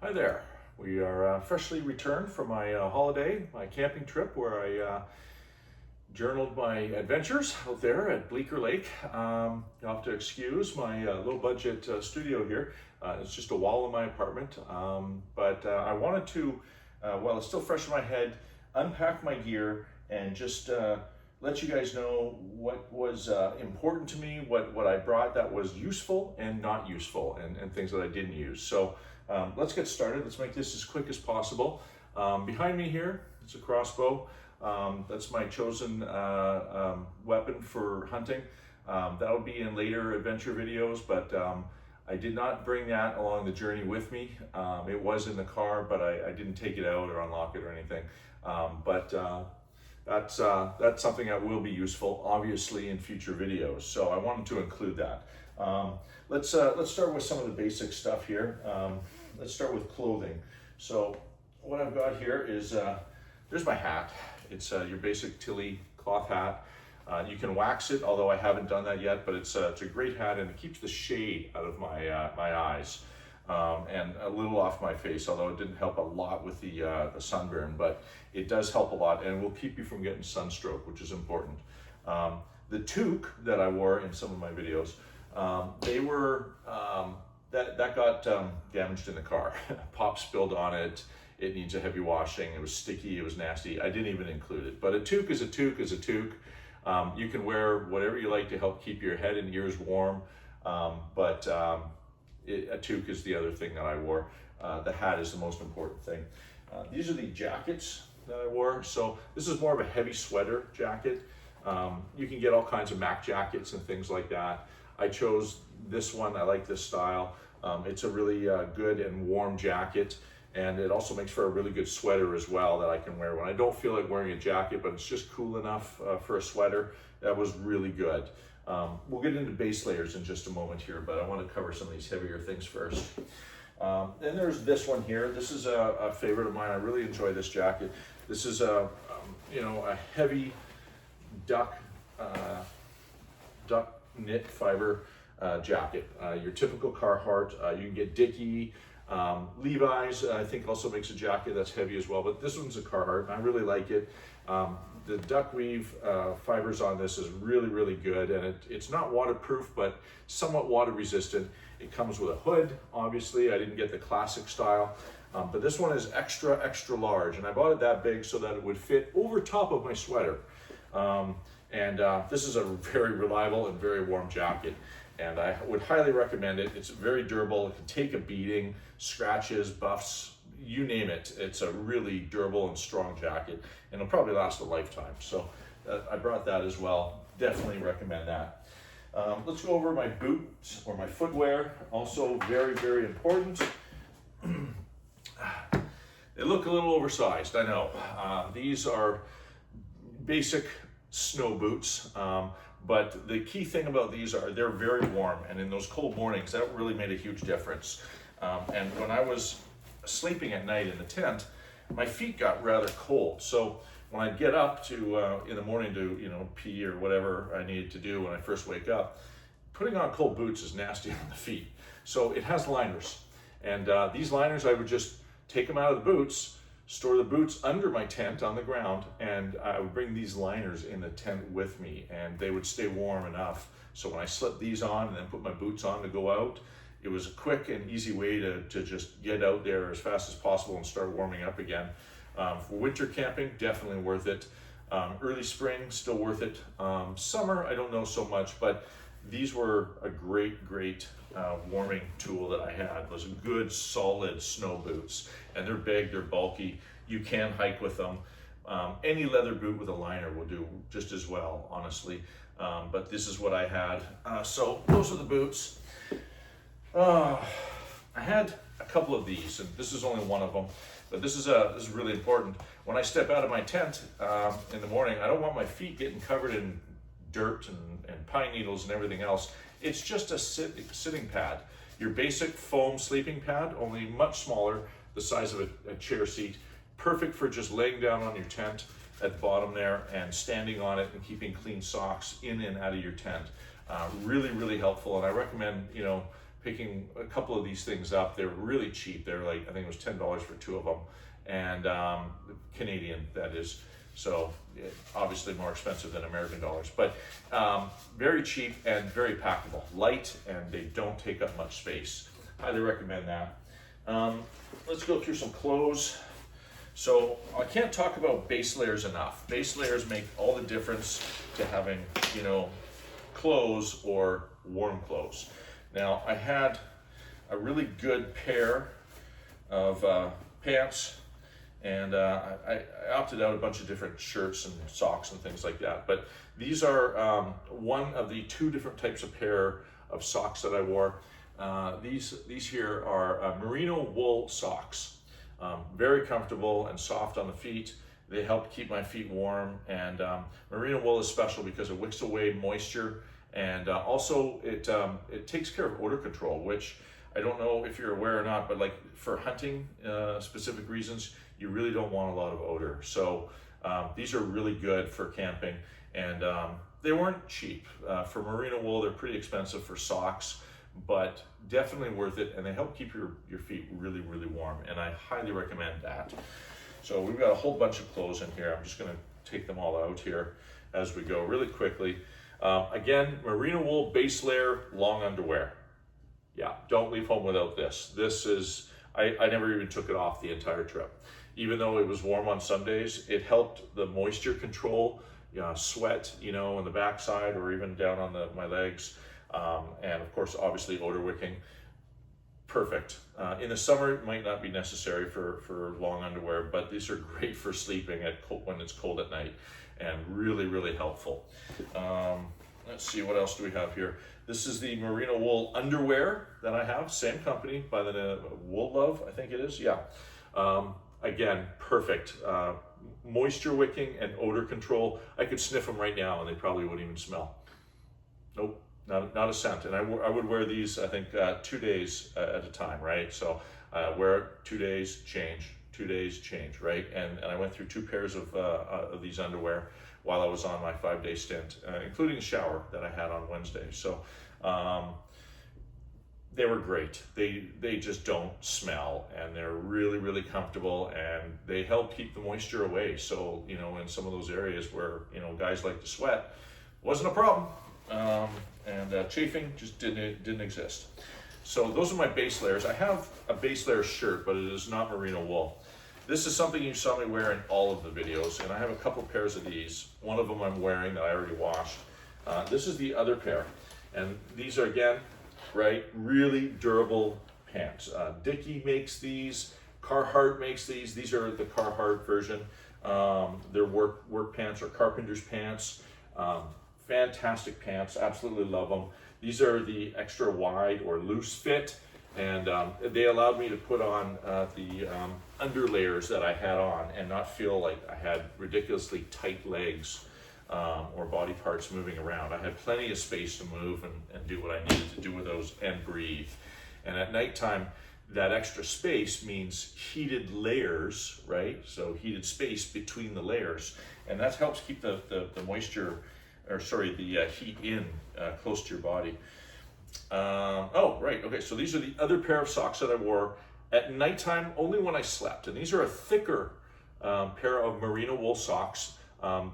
Hi there. We are freshly returned from my holiday, my camping trip where I journaled my adventures out there at Bleeker Lake. You'll have to excuse my low budget studio here. It's just a wall in my apartment. But I wanted to, while it's still fresh in my head, unpack my gear and just let you guys know what was important to me, what I brought that was useful and not useful, and things that I didn't use. So let's get started. Let's make this as quick as possible. Behind me here, it's a crossbow. That's my chosen weapon for hunting. That'll be in later adventure videos, but I did not bring that along the journey with me. It was in the car, but I didn't take it out or unlock it or anything. That's something that will be useful, obviously, in future videos. So I wanted to include that. Let's start with some of the basic stuff here. Let's start with clothing. So what I've got here is there's my hat. It's your basic Tilly cloth hat. You can wax it, although I haven't done that yet. But it's a great hat, and it keeps the shade out of my eyes and a little off my face. Although it didn't help a lot with the sunburn, but it does help a lot, and it will keep you from getting sunstroke, which is important. The toque that I wore in some of my videos, they were that got damaged in the car. Pop spilled on it. It needs a heavy washing. It was sticky. It was nasty. I didn't even include it. But a toque is a toque is a toque. You can wear whatever you like to help keep your head and ears warm. But a toque is the other thing that I wore. The hat is the most important thing. These are the jackets that I wore. So this is more of a heavy sweater jacket. You can get all kinds of Mac jackets and things like that. I chose this one. I like this style. It's a really good and warm jacket, and it also makes for a really good sweater as well that I can wear when I don't feel like wearing a jacket, but it's just cool enough for a sweater. That was really good. We'll get into base layers in just a moment here, but I want to cover some of these heavier things first. Then there's this one here. This is a favorite of mine. I really enjoy this jacket. This is a heavy duck knit fiber jacket. Your typical Carhartt. You can get Dickie. Levi's, I think, also makes a jacket that's heavy as well, but this one's a Carhartt, and I really like it. The duck weave fibers on this is really, really good, and it's not waterproof, but somewhat water resistant. It comes with a hood, obviously. I didn't get the classic style, but this one is extra, extra large, and I bought it that big so that it would fit over top of my sweater. This is a very reliable and very warm jacket, and I would highly recommend it. It's very durable. It can take a beating, scratches, buffs, you name it. It's a really durable and strong jacket, and it'll probably last a lifetime. So I brought that as well. Definitely recommend that. Let's go over my boots or my footwear. Also very, very important. They look a little oversized, I know. These are basic snow boots, but the key thing about these are they're very warm, and in those cold mornings that really made a huge difference. And when I was sleeping at night in the tent, my feet got rather cold, so when I'd get up to in the morning to pee or whatever I needed to do when I first wake up, putting on cold boots is nasty on the feet. So it has liners, and these liners, I would just take them out of the boots, store the boots under my tent on the ground, and I would bring these liners in the tent with me, and they would stay warm enough. So when I slipped these on and then put my boots on to go out, it was a quick and easy way to just get out there as fast as possible and start warming up again. For winter camping, definitely worth it. Early spring, still worth it. Summer, I don't know so much, but these were a great warming tool that I had. Was good, solid snow boots, and they're big, they're bulky. You can hike with them. Any leather boot with a liner will do just as well, honestly. But this is what I had. So those are the boots. I had a couple of these, and this is only one of them, but this is really important. When I step out of my tent in the morning, I don't want my feet getting covered in dirt and pine needles and everything else. It's just a sitting pad. Your basic foam sleeping pad, only much smaller, the size of a chair seat. Perfect for just laying down on your tent at the bottom there and standing on it and keeping clean socks in and out of your tent. Really, really helpful, and I recommend, picking a couple of these things up. They're really cheap. They're like, I think it was $10 for 2 of them, and Canadian, that is. So obviously more expensive than American dollars, but very cheap and very packable, light, and they don't take up much space. Highly recommend that. Let's go through some clothes. So I can't talk about base layers enough. Base layers make all the difference to having, you know, clothes or warm clothes. Now I had a really good pair of pants, and I opted out a bunch of different shirts and socks and things like that. But these are one of the 2 different types of pair of socks that I wore. These here are merino wool socks. Very comfortable and soft on the feet. They help keep my feet warm, and merino wool is special because it wicks away moisture, and also it takes care of odor control, which I don't know if you're aware or not, but like for hunting specific reasons, you really don't want a lot of odor. So these are really good for camping, and they weren't cheap. For merino wool, they're pretty expensive for socks, but definitely worth it, and they help keep your feet really, really warm, and I highly recommend that. So we've got a whole bunch of clothes in here. I'm just going to take them all out here as we go really quickly. Again, merino wool base layer long underwear. Yeah, don't leave home without this. This is, I never even took it off the entire trip. Even though it was warm on some days, it helped the moisture control, sweat, you know, on the backside or even down on my legs. And of course, obviously odor wicking, perfect. In the summer, it might not be necessary for long underwear, but these are great for sleeping when it's cold at night, and really, really helpful. Let's see, what else do we have here? This is the merino wool underwear that I have, same company by the name of Wool Love, I think it is, yeah. Again, perfect. Moisture wicking and odor control. I could sniff them right now and they probably wouldn't even smell. Nope. Not a scent. And I would wear these, I think, 2 days at a time, right? So wear it 2 days, change, 2 days, change, right? And I went through 2 pairs of these underwear while I was on my 5-day stint, including a shower that I had on Wednesday. So they were great. They just don't smell, and they're really, really comfortable, and they help keep the moisture away. So, you know, in some of those areas where, you know, guys like to sweat, wasn't a problem. And chafing just didn't exist. So those are my base layers. I have a base layer shirt, but it is not merino wool. This is something you saw me wear in all of the videos, and I have a couple pairs of these. One of them I'm wearing that I already washed. This is the other pair, and these are, again, right, really durable pants. Dickie makes these, Carhartt makes these. These are the Carhartt version. They're work pants or carpenter's pants. Fantastic pants, absolutely love them. These are the extra wide or loose fit, and they allowed me to put on the under layers that I had on and not feel like I had ridiculously tight legs or body parts moving around. I had plenty of space to move and do what I needed to do with those and breathe. And at nighttime, that extra space means heated layers, right? So heated space between the layers, and that helps keep the moisture, or sorry, the heat in close to your body. Oh, right, okay, so these are the other pair of socks that I wore at nighttime only when I slept. And these are a thicker pair of merino wool socks.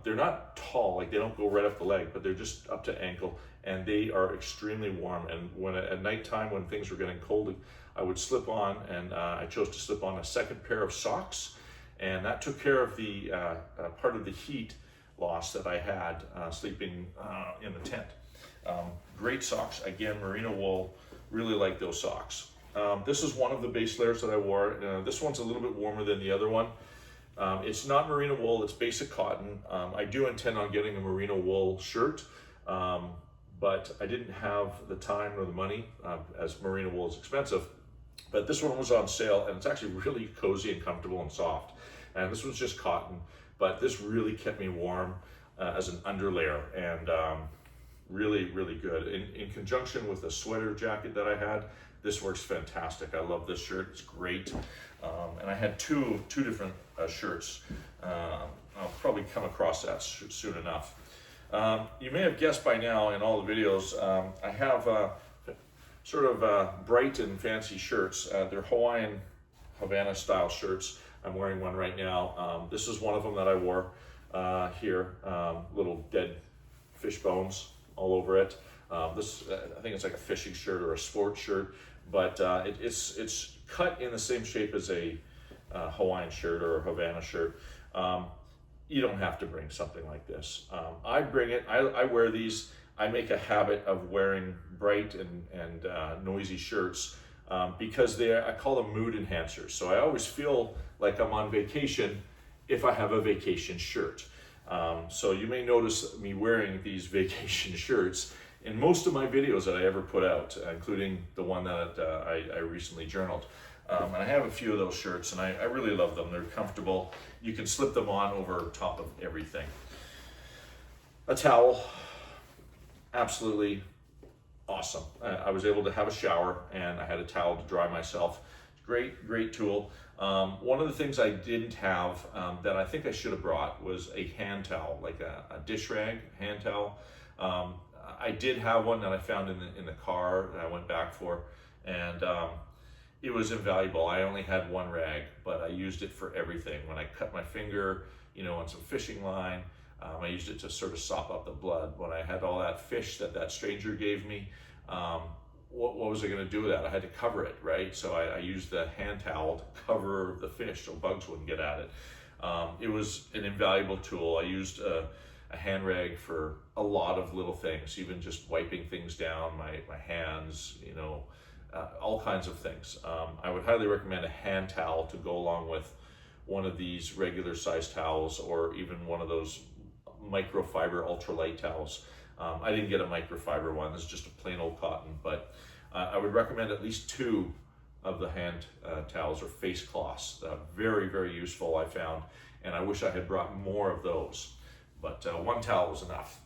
They're not tall, like they don't go right up the leg, but they're just up to ankle, and they are extremely warm. And when at nighttime, when things were getting cold, I would slip on, and I chose to slip on a second pair of socks, and that took care of the part of the heat loss that I had sleeping in the tent. Great socks, again, merino wool, really like those socks. This is one of the base layers that I wore. This one's a little bit warmer than the other one. It's not merino wool, it's basic cotton. I do intend on getting a merino wool shirt, but I didn't have the time or the money, as merino wool is expensive. But this one was on sale, and it's actually really cozy and comfortable and soft. And this one's just cotton, but this really kept me warm as an underlayer, and really, really good. In conjunction with the sweater jacket that I had, this works fantastic. I love this shirt, it's great. And I had two different shirts. I'll probably come across that soon enough. You may have guessed by now in all the videos, I have sort of bright and fancy shirts. They're Hawaiian Havana style shirts. I'm wearing one right now. This is one of them that I wore here. Little dead fish bones all over it. This I think it's like a fishing shirt or a sports shirt, but it's cut in the same shape as a Hawaiian shirt or a Havana shirt. You don't have to bring something like this. I bring it. I wear these. I make a habit of wearing bright and noisy shirts because I call them mood enhancers. So I always feel like I'm on vacation if I have a vacation shirt. So you may notice me wearing these vacation shirts in most of my videos that I ever put out, including the one that I recently journaled. And I have a few of those shirts, and I really love them. They're comfortable. You can slip them on over top of everything. A towel, absolutely awesome. I was able to have a shower, and I had a towel to dry myself. Great tool. One of the things I didn't have that I think I should have brought was a hand towel, like a dish rag hand towel. I did have one that I found in the car that I went back for, and it was invaluable. I only had one rag, but I used it for everything. When I cut my finger, on some fishing line, I used it to sort of sop up the blood. When I had all that fish that stranger gave me, what was I going to do with that? I had to cover it, right? So I used the hand towel to cover the fish so bugs wouldn't get at it. It was an invaluable tool. I used a hand rag for a lot of little things, even just wiping things down, my hands, all kinds of things. I would highly recommend a hand towel to go along with one of these regular size towels, or even one of those microfiber ultralight towels. I didn't get a microfiber one, this is just a plain old cotton, but I would recommend at least 2 of the hand towels or face cloths. Very useful, I found, and I wish I had brought more of those, but 1 towel was enough.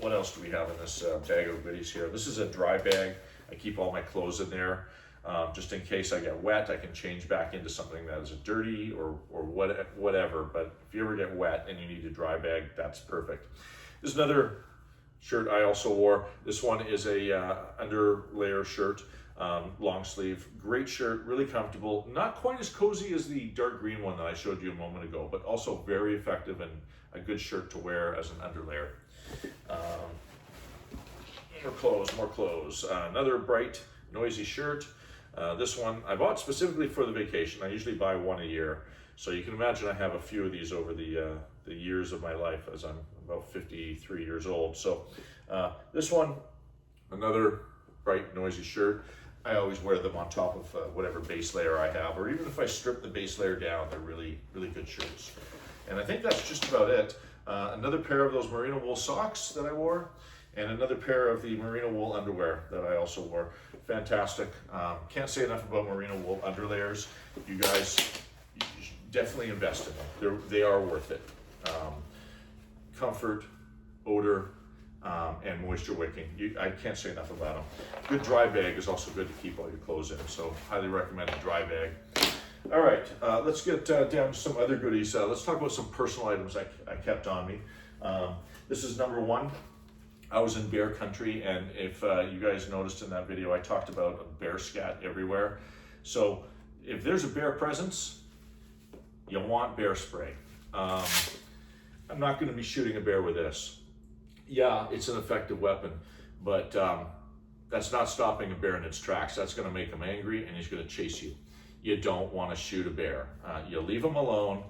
What else do we have in this bag of goodies here? This is a dry bag. I keep all my clothes in there, just in case I get wet. I can change back into something that is dirty or whatever, but if you ever get wet and you need a dry bag, that's perfect. There's another shirt I also wore. This one is a underlayer shirt, long sleeve. Great shirt, really comfortable. Not quite as cozy as the dark green one that I showed you a moment ago, but also very effective and a good shirt to wear as an underlayer. More clothes. Another bright, noisy shirt. This one I bought specifically for the vacation. I usually buy one a year, so you can imagine I have a few of these over the years of my life, as I'm about 53 years old. So this one, another bright, noisy shirt. I always wear them on top of whatever base layer I have, or even if I strip the base layer down, they're really good shirts. And I think that's just about it. Another pair of those merino wool socks that I wore, and another pair of the merino wool underwear that I also wore. Fantastic. Can't say enough about merino wool underlayers. You guys should definitely invest in them. They are worth it. Comfort, odor, and moisture wicking. I can't say enough about them. Good dry bag is also good to keep all your clothes in, so highly recommend a dry bag. All right, let's get down to some other goodies. Let's talk about some personal items I kept on me. This is number 1. I was in bear country, and if you guys noticed in that video, I talked about a bear scat everywhere. So if there's a bear presence, you want bear spray. I'm not going to be shooting a bear with this. Yeah, it's an effective weapon, but that's not stopping a bear in its tracks. That's going to make him angry, and he's going to chase you. You don't want to shoot a bear. You leave them alone.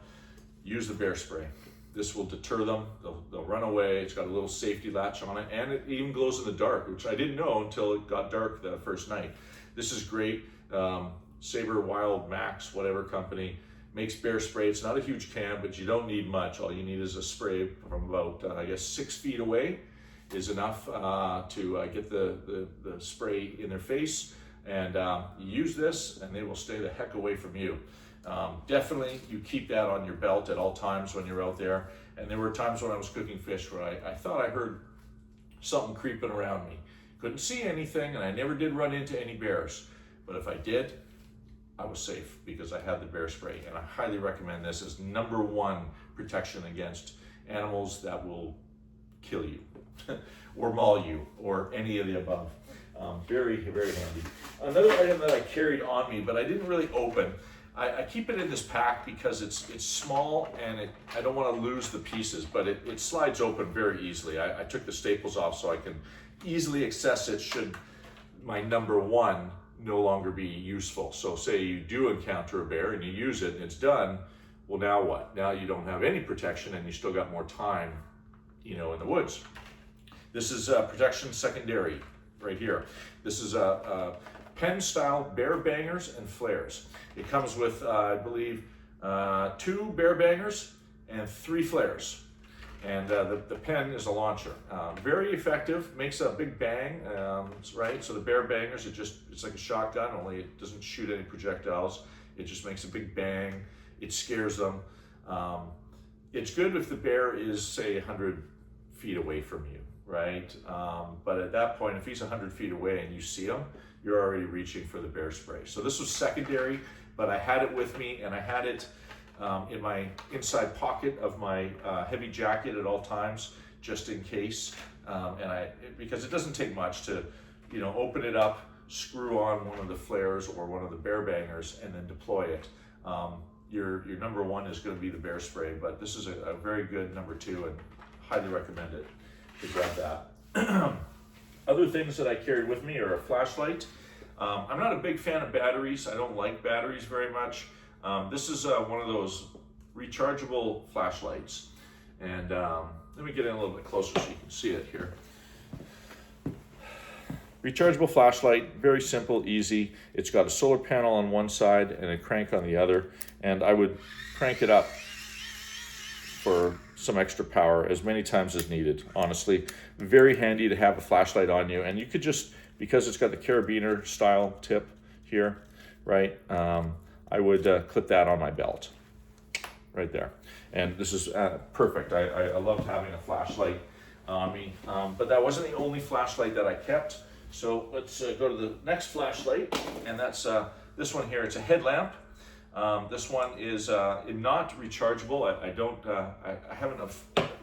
Use the bear spray. This will deter them. They'll run away. It's got a little safety latch on it, and it even glows in the dark, which I didn't know until it got dark the first night. This is great. Saber Wild Max, whatever company, makes bear spray. It's not a huge can, but you don't need much. All you need is a spray from about, 6 feet away is enough to get the spray in their face. And you use this, and they will stay the heck away from you. Definitely, you keep that on your belt at all times when you're out there. And there were times when I was cooking fish where I thought I heard something creeping around me. Couldn't see anything, and I never did run into any bears. But if I did, I was safe because I had the bear spray. And I highly recommend this as number 1 protection against animals that will kill you or maul you or any of the above. Very, very handy. Another item that I carried on me, but I didn't really open, I keep it in this pack because it's small and I don't want to lose the pieces, but it slides open very easily. I took the staples off so I can easily access it should my number one no longer be useful. So say you do encounter a bear and you use it and it's done, well, now what? Now you don't have any protection and you still got more time, in the woods. This is protection secondary right here. This is a pen style bear bangers and flares. It comes with, I believe, 2 bear bangers and 3 flares. And the pen is a launcher. Very effective, makes a big bang, right? So the bear bangers, it's like a shotgun, only it doesn't shoot any projectiles. It just makes a big bang. It scares them. It's good if the bear is, say, 100 feet away from you, right? But at that point, if he's 100 feet away and you see him, you're already reaching for the bear spray. So this was secondary, but I had it with me and I had it in my inside pocket of my heavy jacket at all times, just in case. Because it doesn't take much to, open it up, screw on one of the flares or one of the bear bangers, and then deploy it. Your number one is going to be the bear spray, but this is a very good number 2, and highly recommend it to grab that. Other things that I carried with me are a flashlight. I'm not a big fan of batteries. I don't like batteries very much. This is one of those rechargeable flashlights. And let me get in a little bit closer so you can see it here. Rechargeable flashlight, very simple, easy. It's got a solar panel on one side and a crank on the other. And I would crank it up for some extra power as many times as needed, honestly. Very handy to have a flashlight on you. And you could just, because it's got the carabiner style tip here, right? I would clip that on my belt, right there. And this is perfect. I loved having a flashlight on me. But that wasn't the only flashlight that I kept. So let's go to the next flashlight, and that's this one here. It's a headlamp. This one is not rechargeable. I haven't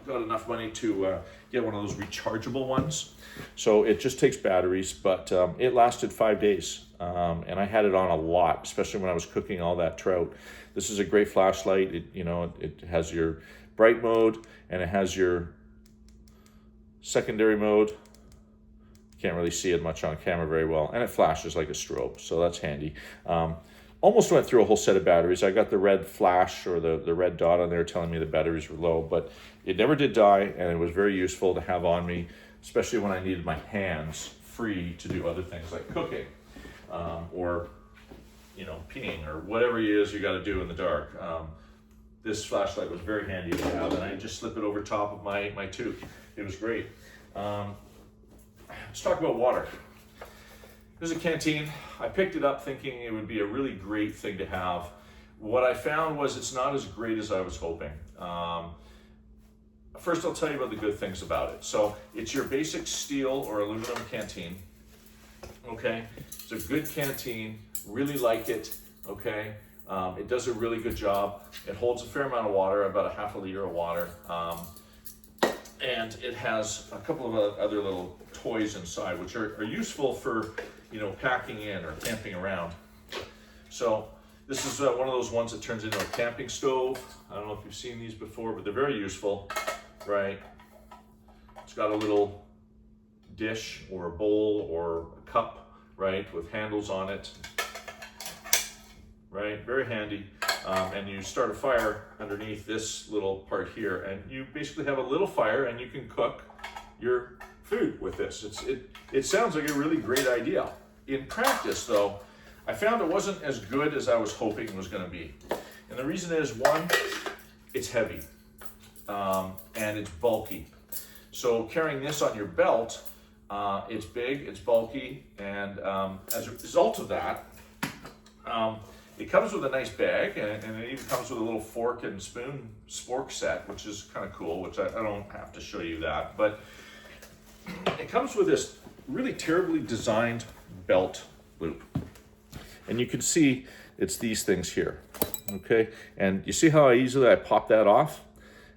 got enough money to get one of those rechargeable ones. So it just takes batteries, but it lasted 5 days. And I had it on a lot, especially when I was cooking all that trout. This is a great flashlight. It has your bright mode and it has your secondary mode. Can't really see it much on camera very well, and it flashes like a strobe, so that's handy. Almost went through a whole set of batteries. I got the red flash or the red dot on there telling me the batteries were low, but it never did die, and it was very useful to have on me, especially when I needed my hands free to do other things like cooking or peeing or whatever it is you got to do in the dark. This flashlight was very handy to have, and I just slip it over top of my tube. It was great. Let's talk about water. There's a canteen. I picked it up thinking it would be a really great thing to have. What I found was it's not as great as I was hoping. First, I'll tell you about the good things about it. So it's your basic steel or aluminum canteen. Okay, it's a good canteen. Really like it. Okay, it does a really good job. It holds a fair amount of water, about a half a liter of water. And it has a couple of other little toys inside, which are useful for, packing in or camping around. So this is one of those ones that turns into a camping stove. I don't know if you've seen these before, but they're very useful, right? It's got a little dish or a bowl or a cup, right, with handles on it, right? Very handy. And you start a fire underneath this little part here, and you basically have a little fire and you can cook your food with this. It sounds like a really great idea. In practice though, I found it wasn't as good as I was hoping it was going to be. And the reason is, one, it's heavy and it's bulky. So carrying this on your belt, it's big, it's bulky, and as a result of that, it comes with a nice bag, and it even comes with a little fork and spoon spork set, which is kind of cool, which I don't have to show you that. But it comes with this really terribly designed belt loop. And you can see it's these things here, okay? And you see how easily I pop that off?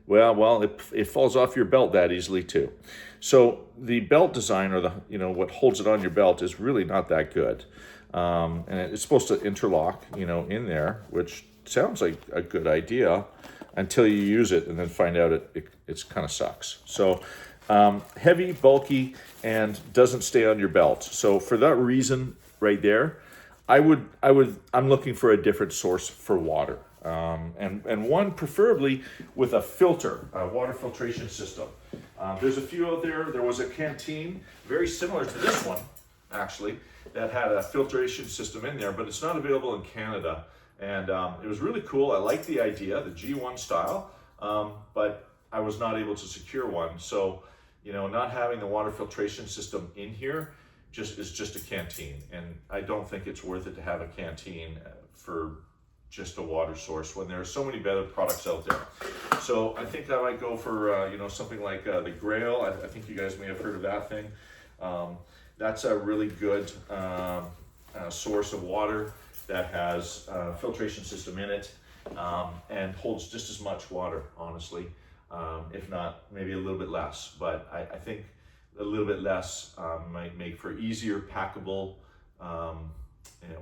Well, it falls off your belt that easily too. So the belt design, or the what holds it on your belt, is really not that good. And it's supposed to interlock, in there, which sounds like a good idea until you use it and then find out it's kind of sucks. So heavy, bulky, and doesn't stay on your belt. So for that reason, right there, I'm looking for a different source for water. And one preferably with a filter, a water filtration system. There's a few out there. There was a Canteen, very similar to this one, actually, that had a filtration system in there, but it's not available in Canada. And it was really cool. I liked the idea, the G1 style, but I was not able to secure one. So, not having the water filtration system in here is just a Canteen. And I don't think it's worth it to have a Canteen for just a water source when there are so many better products out there. So I think I might go for something like the Grail. I think you guys may have heard of that thing. That's a really good source of water that has a filtration system in it, and holds just as much water, honestly, if not maybe a little bit less. But I think a little bit less might make for easier packable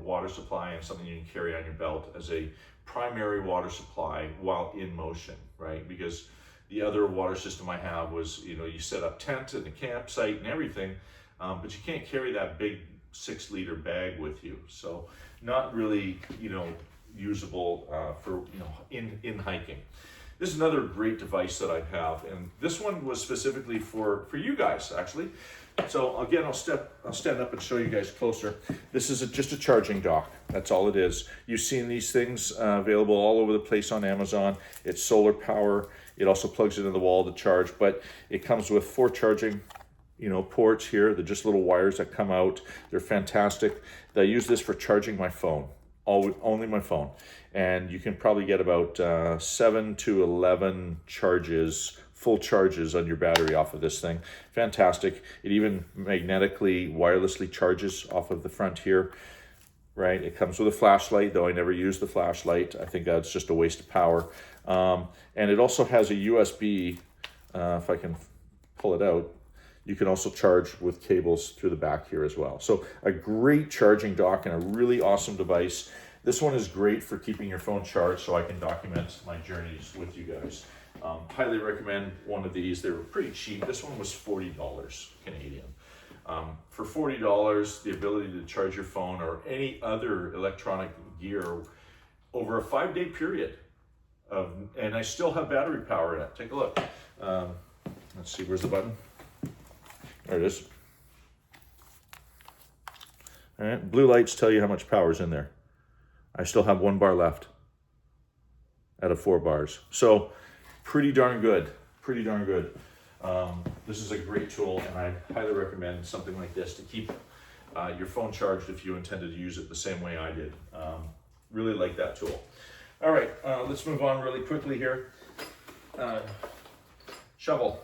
water supply, and something you can carry on your belt as a primary water supply while in motion, right? Because the other water system I have was, you set up tent and the campsite and everything, but you can't carry that big 6-liter bag with you. So not really, usable for, in hiking. This is another great device that I have, and this one was specifically for you guys, actually. So again, I'll stand up and show you guys closer. This is just a charging dock. That's all it is. You've seen these things available all over the place on Amazon. It's solar power. It also plugs into the wall to charge, but it comes with 4 charging ports here. They're just little wires that come out. They're fantastic. I use this for charging my phone, only my phone. And you can probably get about 7 to 11 full charges on your battery off of this thing. Fantastic. It even magnetically, wirelessly charges off of the front here, right? It comes with a flashlight, though I never use the flashlight. I think that's just a waste of power. And it also has a USB, if I can pull it out. You can also charge with cables through the back here as well. So a great charging dock and a really awesome device. This one is great for keeping your phone charged, so I can document my journeys with you guys. Highly recommend one of these. They were pretty cheap. This one was $40 Canadian. For $40, the ability to charge your phone or any other electronic gear over a 5-day period. And I still have battery power in it. Take a look. Let's see, where's the button? There it is. All right, blue lights tell you how much power is in there. I still have 1 bar left out of 4 bars. So pretty darn good, pretty darn good. This is a great tool, and I highly recommend something like this to keep your phone charged if you intended to use it the same way I did. Really like that tool. All right, let's move on really quickly here. Shovel.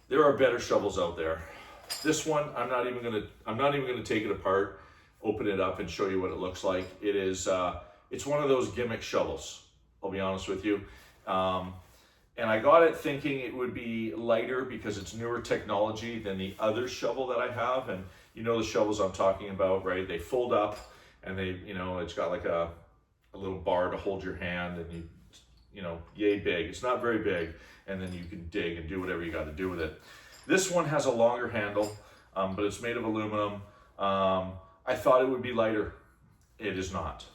There are better shovels out there. This one, I'm not even gonna take it apart, open it up, and show you what it looks like. It is, it's one of those gimmick shovels, I'll be honest with you. And I got it thinking it would be lighter because it's newer technology than the other shovel that I have. And you know the shovels I'm talking about, right? They fold up, and they, it's got like a little bar to hold your hand, and yay big. It's not very big, and then you can dig and do whatever you got to do with it. This one has a longer handle, but it's made of aluminum. I thought it would be lighter. It is not.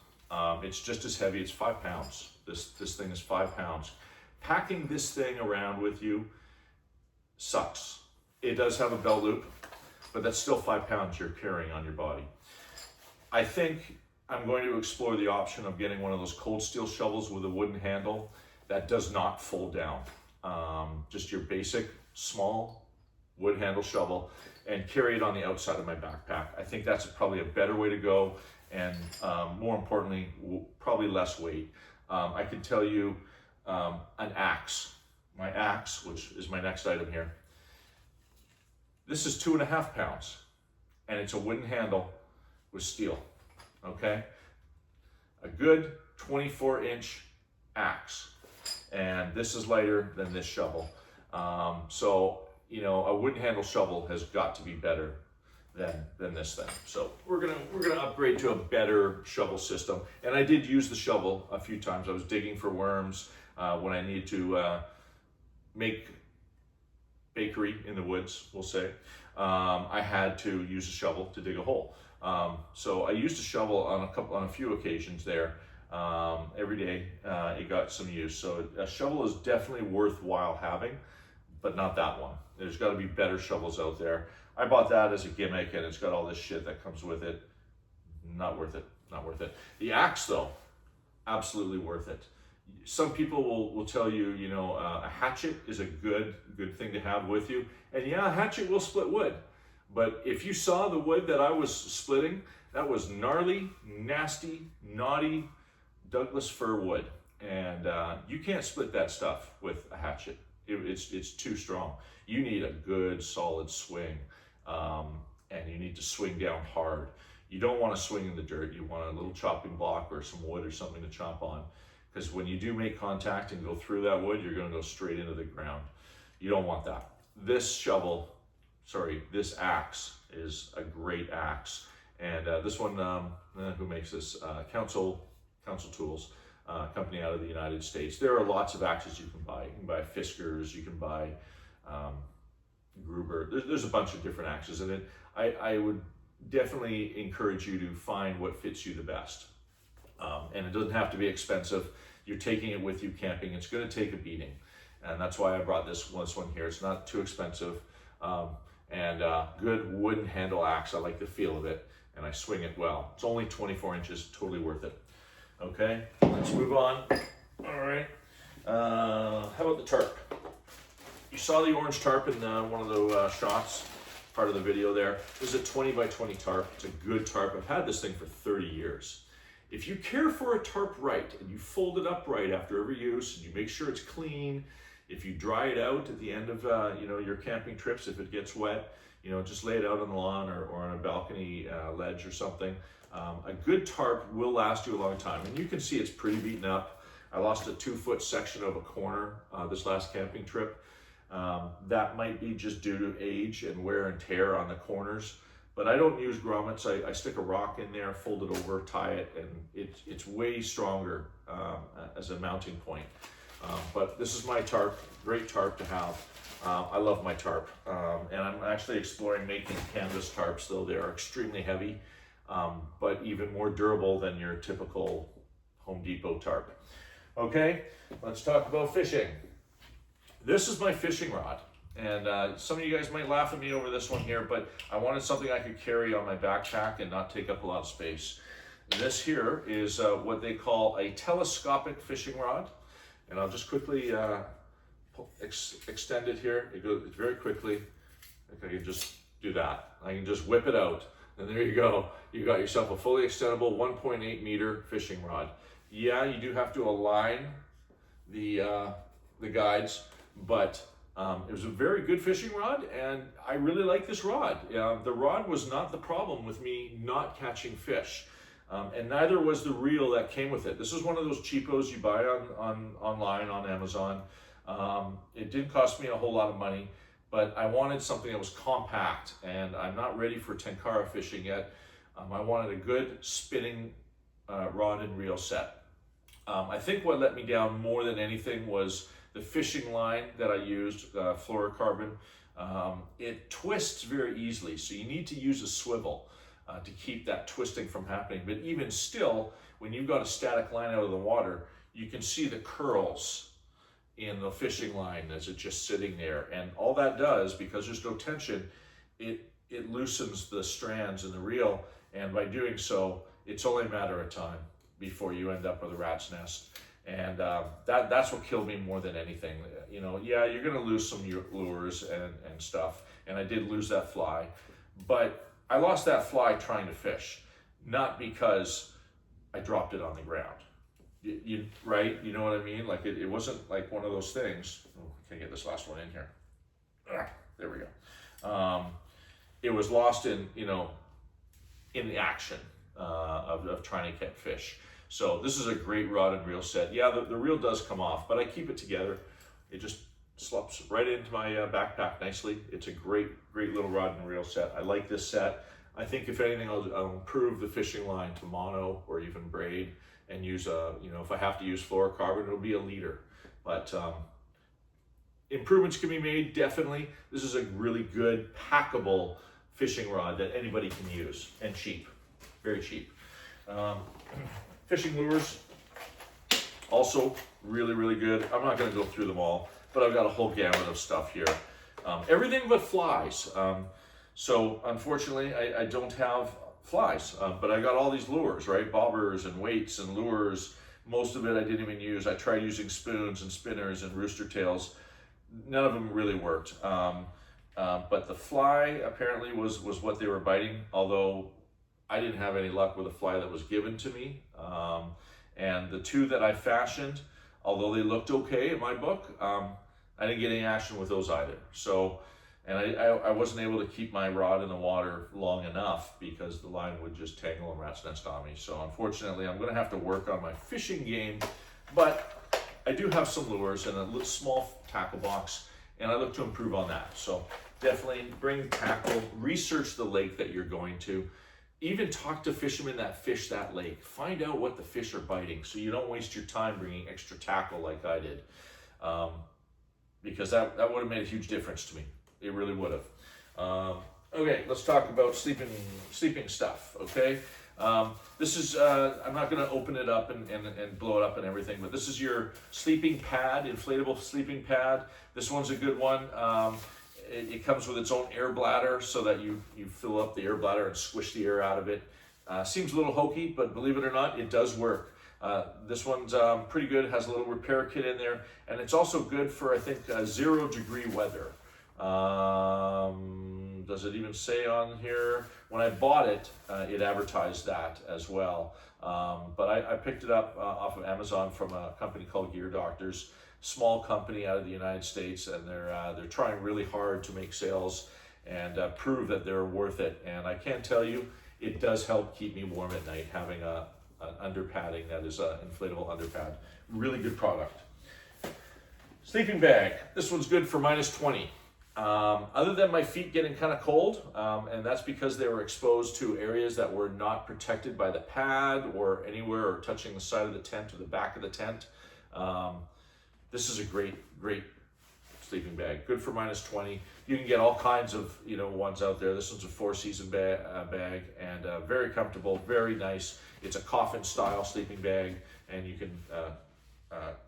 It's just as heavy. It's 5 pounds. This thing is 5 pounds. Packing this thing around with you sucks. It does have a belt loop, but that's still 5 pounds you're carrying on your body. I think I'm going to explore the option of getting one of those cold steel shovels with a wooden handle that does not fold down. Just your basic small wood handle shovel, and carry it on the outside of my backpack. I think that's probably a better way to go, and more importantly, probably less weight. I can tell you an axe. My axe, which is my next item here. This is 2.5 pounds, and it's a wooden handle with steel, okay? A good 24-inch axe. and this is lighter than this shovel. So, you know, a wooden handle shovel has got to be better than this thing. So we're gonna upgrade to a better shovel system. And I did use the shovel a few times. I was digging for worms when I needed to make bakery in the woods, we'll say. I had to use a shovel to dig a hole. So I used a shovel on a few occasions there. Every day it got some use. So a shovel is definitely worthwhile having, but not that one. There's got to be better shovels out there. I bought that as a gimmick, and it's got all this shit that comes with it. Not worth it. Not worth it. The axe, though, absolutely worth it. Some people will tell you, you know, a hatchet is a good thing to have with you. And yeah, a hatchet will split wood. But if you saw the wood that I was splitting, that was gnarly, nasty, naughty Douglas fir wood. And you can't split that stuff with a hatchet. It's too strong. You need a good solid swing, and you need to swing down hard. You don't want to swing in the dirt. You want a little chopping block or some wood or something to chop on, because when you do make contact and go through that wood, you're going to go straight into the ground. You don't want that. This axe is a great axe, and this one, who makes this? Council Tools. Company out of the United States. There are lots of axes you can buy. You can buy Fiskars, you can buy Gruber. There's a bunch of different axes, and I would definitely encourage you to find what fits you the best. And it doesn't have to be expensive. You're taking it with you camping. It's going to take a beating, and that's why I brought this one here. It's not too expensive, and good wooden handle axe. I like the feel of it, and I swing it well. It's only 24 inches, totally worth it. Okay, let's move on. All right, how about the tarp? You saw the orange tarp in one of the shots, part of the video there. This is a 20 by 20 tarp. It's a good tarp. I've had this thing for 30 years. If you care for a tarp right, and you fold it up right after every use, and you make sure it's clean, if you dry it out at the end of your camping trips, if it gets wet, just lay it out on the lawn or on a balcony ledge or something. A good tarp will last you a long time, and you can see it's pretty beaten up. I lost a 2-foot section of a corner this last camping trip. That might be just due to age and wear and tear on the corners, but I don't use grommets. I stick a rock in there, fold it over, tie it, and it's way stronger as a mounting point. But this is my tarp, great tarp to have. I love my tarp, and I'm actually exploring making canvas tarps, though they are extremely heavy. But even more durable than your typical Home Depot tarp. Okay, let's talk about fishing. This is my fishing rod, and some of you guys might laugh at me over this one here, but I wanted something I could carry on my backpack and not take up a lot of space. This here is what they call a telescopic fishing rod, and I'll just quickly extend it here. It goes very quickly. I can just do that. I can just whip it out. And there you go. You got yourself a fully extendable 1.8 meter fishing rod. Yeah, you do have to align the guides, but it was a very good fishing rod, and I really like this rod. The rod was not the problem with me not catching fish, and neither was the reel that came with it. This is one of those cheapos you buy online on Amazon. It didn't cost me a whole lot of money, but I wanted something that was compact, and I'm not ready for tenkara fishing yet. I wanted a good spinning rod and reel set. I think what let me down more than anything was the fishing line that I used, fluorocarbon. It twists very easily, so you need to use a swivel to keep that twisting from happening. But even still, when you've got a static line out of the water, you can see the curls in the fishing line as it's just sitting there, and all that does, because there's no tension, it loosens the strands in the reel, and by doing so, it's only a matter of time before you end up with a rat's nest. And that's what killed me more than anything. Yeah, you're gonna lose some lures and stuff, and I did lose that fly, but I lost that fly trying to fish, not because I dropped it on the ground. Right? You know what I mean? Like it wasn't like one of those things. Oh, I can't get this last one in here. There we go. It was lost in the action of trying to catch fish. So this is a great rod and reel set. Yeah, the reel does come off, but I keep it together. It just slops right into my backpack nicely. It's a great little rod and reel set. I like this set. I think if anything, I'll improve the fishing line to mono or even braid and use if I have to use fluorocarbon, it'll be a leader. But improvements can be made, definitely. This is a really good packable fishing rod that anybody can use, and cheap, very cheap. Fishing lures, also really good. I'm not gonna go through them all, but I've got a whole gamut of stuff here. Everything but flies. So unfortunately, I don't have flies, but I got all these lures, right? Bobbers and weights and lures. Most of it I didn't even use. I tried using spoons and spinners and rooster tails. None of them really worked. But the fly apparently was what they were biting, although I didn't have any luck with a fly that was given to me. And the two that I fashioned, although they looked okay in my book, I didn't get any action with those either. So, and I wasn't able to keep my rod in the water long enough because the line would just tangle and rat's nest on me. So unfortunately, I'm gonna have to work on my fishing game, but I do have some lures and a little small tackle box, and I look to improve on that. So definitely bring tackle, research the lake that you're going to, even talk to fishermen that fish that lake. Find out what the fish are biting so you don't waste your time bringing extra tackle like I did. Because that would have made a huge difference to me. It really would have. Okay, let's talk about sleeping stuff, okay? This is, I'm not gonna open it up and blow it up and everything, but this is your sleeping pad, inflatable sleeping pad. This one's a good one. It comes with its own air bladder so that you fill up the air bladder and squish the air out of it. Seems a little hokey, but believe it or not, it does work. This one's pretty good, has a little repair kit in there, and it's also good for, I think, 0-degree weather. Does it even say on here? When I bought it, it advertised that as well. But I picked it up off of Amazon from a company called Gear Doctors, small company out of the United States, and they're trying really hard to make sales and prove that they're worth it. And I can tell you, it does help keep me warm at night, having an under padding that is an inflatable under pad. Really good product. Sleeping bag. This one's good for -20. Other than my feet getting kind of cold, and that's because they were exposed to areas that were not protected by the pad or anywhere or touching the side of the tent or the back of the tent. This is a great sleeping bag. Good for -20. You can get all kinds of ones out there. This one's a 4-season bag and very comfortable, very nice. It's a coffin style sleeping bag, and you can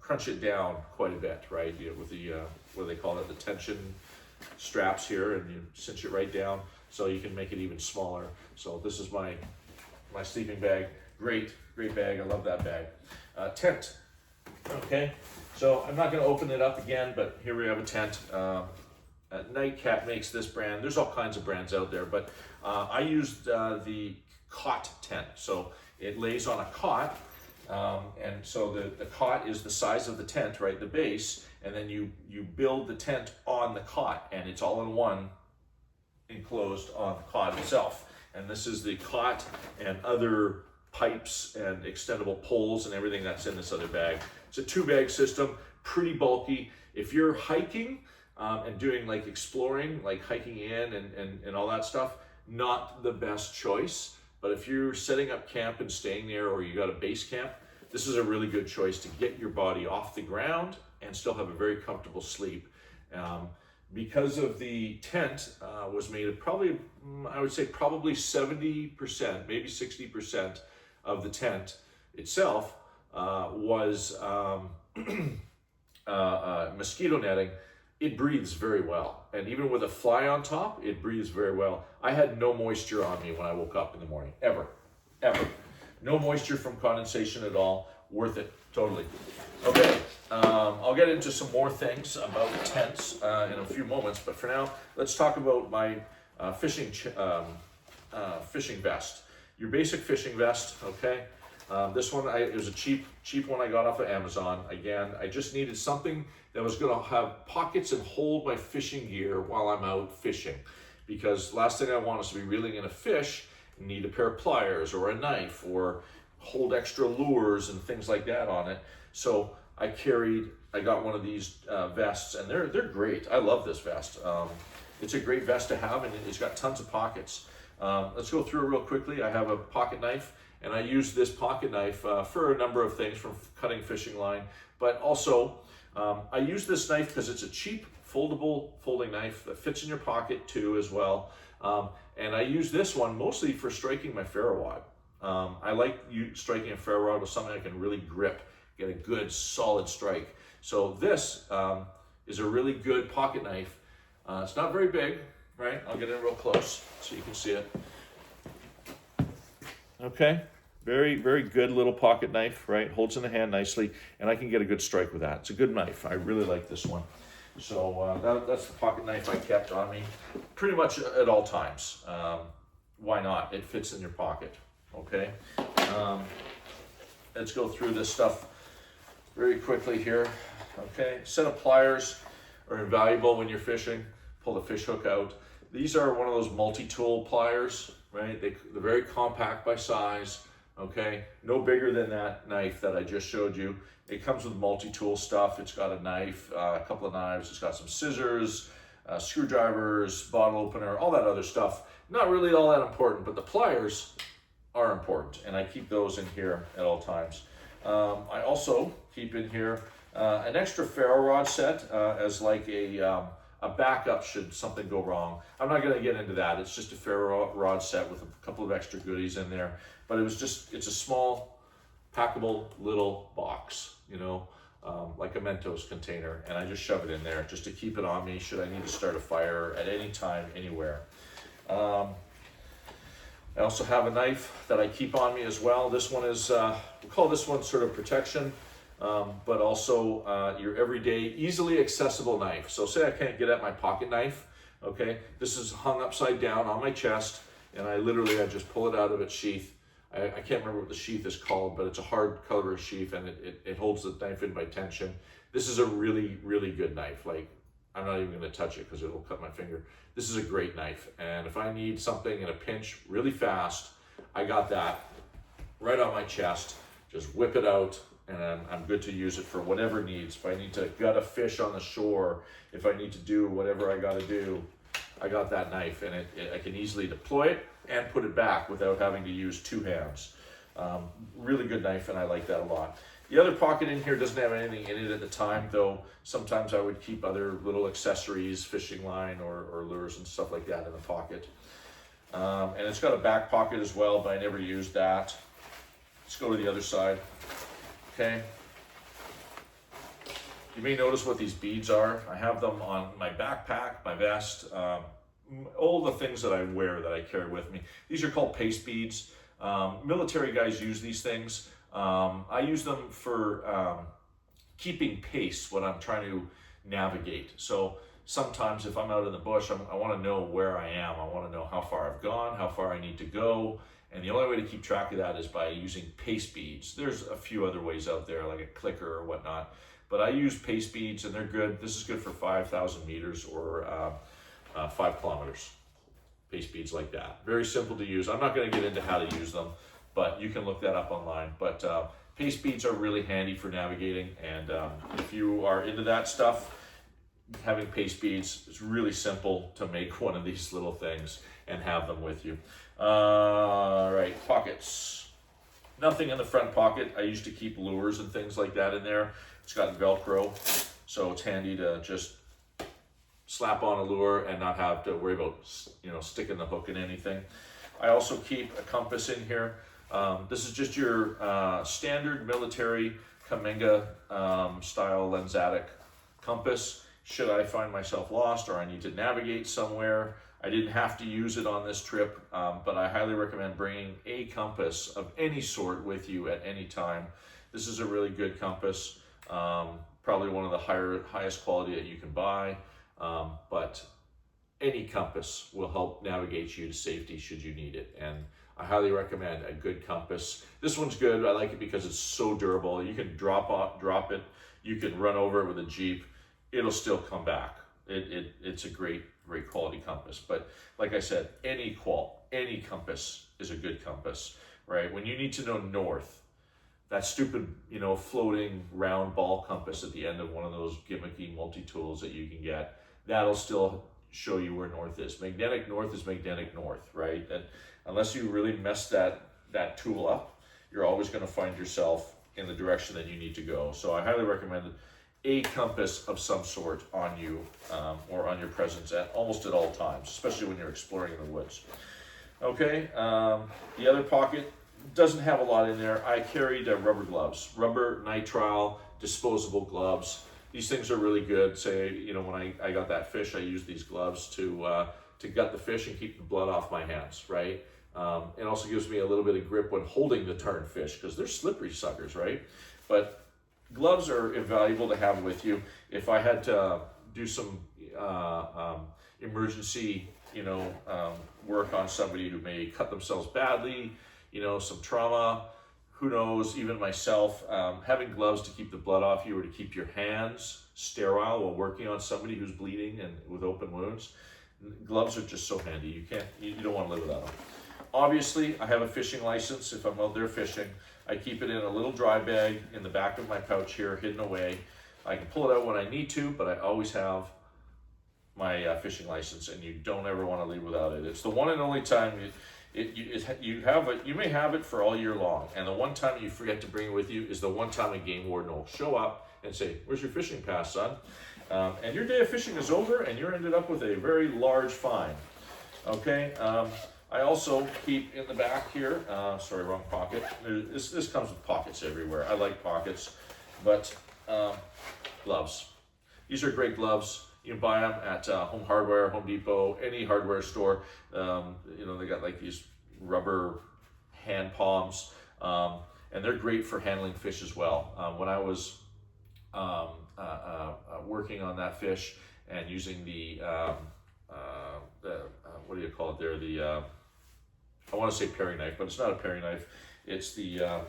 crunch it down quite a bit, right? With the what do they call it? The tension straps here, and you cinch it right down, so you can make it even smaller. So this is my sleeping bag. Great bag. I love that bag. Tent. Okay, so I'm not going to open it up again, but here we have a tent. Nightcap makes this brand. There's all kinds of brands out there, but I used the cot tent. So it lays on a cot, and so the cot is the size of the tent, right, the base, and then you build the tent on the cot, and it's all in one, enclosed on the cot itself. And this is the cot and other pipes and extendable poles and everything that's in this other bag. It's a 2-bag system, pretty bulky. If you're hiking and doing like exploring, like hiking in and all that stuff, not the best choice. But if you're setting up camp and staying there, or you got a base camp, this is a really good choice to get your body off the ground and still have a very comfortable sleep. Because of the tent was made of probably, I would say probably 70%, maybe 60% of the tent itself was mosquito netting. It breathes very well. And even with a fly on top, it breathes very well. I had no moisture on me when I woke up in the morning, ever. No moisture from condensation at all. Worth it, totally. Okay, I'll get into some more things about tents in a few moments, but for now, let's talk about my fishing vest. Your basic fishing vest, okay? This one, it was a cheap one I got off of Amazon. Again, I just needed something that was gonna have pockets and hold my fishing gear while I'm out fishing. Because last thing I want is to be reeling in a fish and need a pair of pliers or a knife or hold extra lures and things like that on it. So I got one of these vests, and they're great. I love this vest. It's a great vest to have, and it's got tons of pockets. Let's go through it real quickly. I have a pocket knife, and I use this pocket knife for a number of things, from cutting fishing line, but also I use this knife because it's a cheap foldable folding knife that fits in your pocket too as well. And I use this one mostly for striking my ferro rod. I like striking a ferro rod with something I can really grip, get a good solid strike. So this is a really good pocket knife. It's not very big, right? I'll get in real close so you can see it. Okay, very, very good little pocket knife, right? Holds in the hand nicely, and I can get a good strike with that. It's a good knife. I really like this one. So that's the pocket knife I kept on me pretty much at all times. Why not? It fits in your pocket, okay? Let's go through this stuff very quickly here, okay? Set of pliers are invaluable when you're fishing. Pull the fish hook out. These are one of those multi-tool pliers, right? They're very compact by size, okay? No bigger than that knife that I just showed you. It comes with multi-tool stuff. It's got a knife, a couple of knives. It's got some scissors, screwdrivers, bottle opener, all that other stuff. Not really all that important, but the pliers are important, and I keep those in here at all times. I also keep in here an extra ferro rod set as like a backup should something go wrong. I'm not going to get into that. It's just a ferro rod set with a couple of extra goodies in there. But it's a small, packable little box, you know, like a Mentos container. And I just shove it in there just to keep it on me should I need to start a fire at any time, anywhere. I also have a knife that I keep on me as well. This one is, we call this one sort of protection. But also your everyday, easily accessible knife. So say I can't get at my pocket knife, okay? This is hung upside down on my chest, and I just pull it out of its sheath. I can't remember what the sheath is called, but it's a hard color sheath, and it holds the knife in by tension. This is a really, really good knife. Like, I'm not even gonna touch it because it'll cut my finger. This is a great knife, and if I need something in a pinch really fast, I got that right on my chest. Just whip it out, and I'm good to use it for whatever needs. If I need to gut a fish on the shore, if I need to do whatever I got to do, I got that knife, and I can easily deploy it and put it back without having to use two hands. Really good knife, and I like that a lot. The other pocket in here doesn't have anything in it at the time, though sometimes I would keep other little accessories, fishing line or lures and stuff like that in the pocket. And it's got a back pocket as well, but I never used that. Let's go to the other side. Okay. You may notice what these beads are. I have them on my backpack, my vest, all the things that I wear that I carry with me. These are called paste beads. Military guys use these things. I use them for keeping pace when I'm trying to navigate. So sometimes if I'm out in the bush, I want to know where I am. I want to know how far I've gone, how far I need to go. And the only way to keep track of that is by using paste beads. There's a few other ways out there, like a clicker or whatnot. But I use paste beads, and they're good. This is good for 5,000 meters or 5 kilometers. Paste beads like that. Very simple to use. I'm not going to get into how to use them, but you can look that up online. But paste beads are really handy for navigating, and if you are into that stuff, having paste beads, it's really simple to make one of these little things and have them with you. All right, pockets. Nothing in the front pocket. I used to keep lures and things like that in there. It's got Velcro, so it's handy to just slap on a lure and not have to worry about, you know, sticking the hook in anything. I also keep a compass in here. This is just your standard military Kaminga style lensatic compass. Should I find myself lost or I need to navigate somewhere, I didn't have to use it on this trip, but I highly recommend bringing a compass of any sort with you at any time. This is a really good compass, probably one of the highest quality that you can buy, but any compass will help navigate you to safety should you need it. And I highly recommend a good compass. This one's good. I like it because it's so durable. You can drop it. You can run over it with a Jeep. It'll still come back. It's a great quality compass. But like I said, any compass is a good compass. right? When you need to know north, that stupid, floating round ball compass at the end of one of those gimmicky multi-tools that you can get, that'll still show you where north is. Magnetic north is magnetic north, right? And unless you really mess that tool up, you're always going to find yourself in the direction that you need to go. So I highly recommend a compass of some sort on you or on your presence almost at all times, especially when you're exploring in the woods. Okay, the other pocket doesn't have a lot in there. I carried rubber gloves, rubber nitrile disposable gloves. These things are really good. Say, when I got that fish, I used these gloves to gut the fish and keep the blood off my hands, right? It also gives me a little bit of grip when holding the turned fish because they're slippery suckers, right? But gloves are invaluable to have with you. If I had to do some emergency, work on somebody who may cut themselves badly, some trauma, who knows, even myself, having gloves to keep the blood off you or to keep your hands sterile while working on somebody who's bleeding and with open wounds, gloves are just so handy. You don't want to live without them. Obviously, I have a fishing license. If I'm out there fishing, I keep it in a little dry bag in the back of my pouch here, hidden away. I can pull it out when I need to, but I always have my fishing license, and you don't ever want to leave without it. It's the one and only time you may have it for all year long, and the one time you forget to bring it with you is the one time a game warden will show up and say, "Where's your fishing pass, son?" And your day of fishing is over, and you're ended up with a very large fine. Okay. I also keep in the back here, sorry, wrong pocket. This comes with pockets everywhere. I like pockets, but gloves. These are great gloves. You can buy them at Home Hardware, Home Depot, any hardware store. They got like these rubber hand palms, and they're great for handling fish as well. When I was working on that fish and using the what do you call it there? I want to say paring knife, but it's not a paring knife. It's the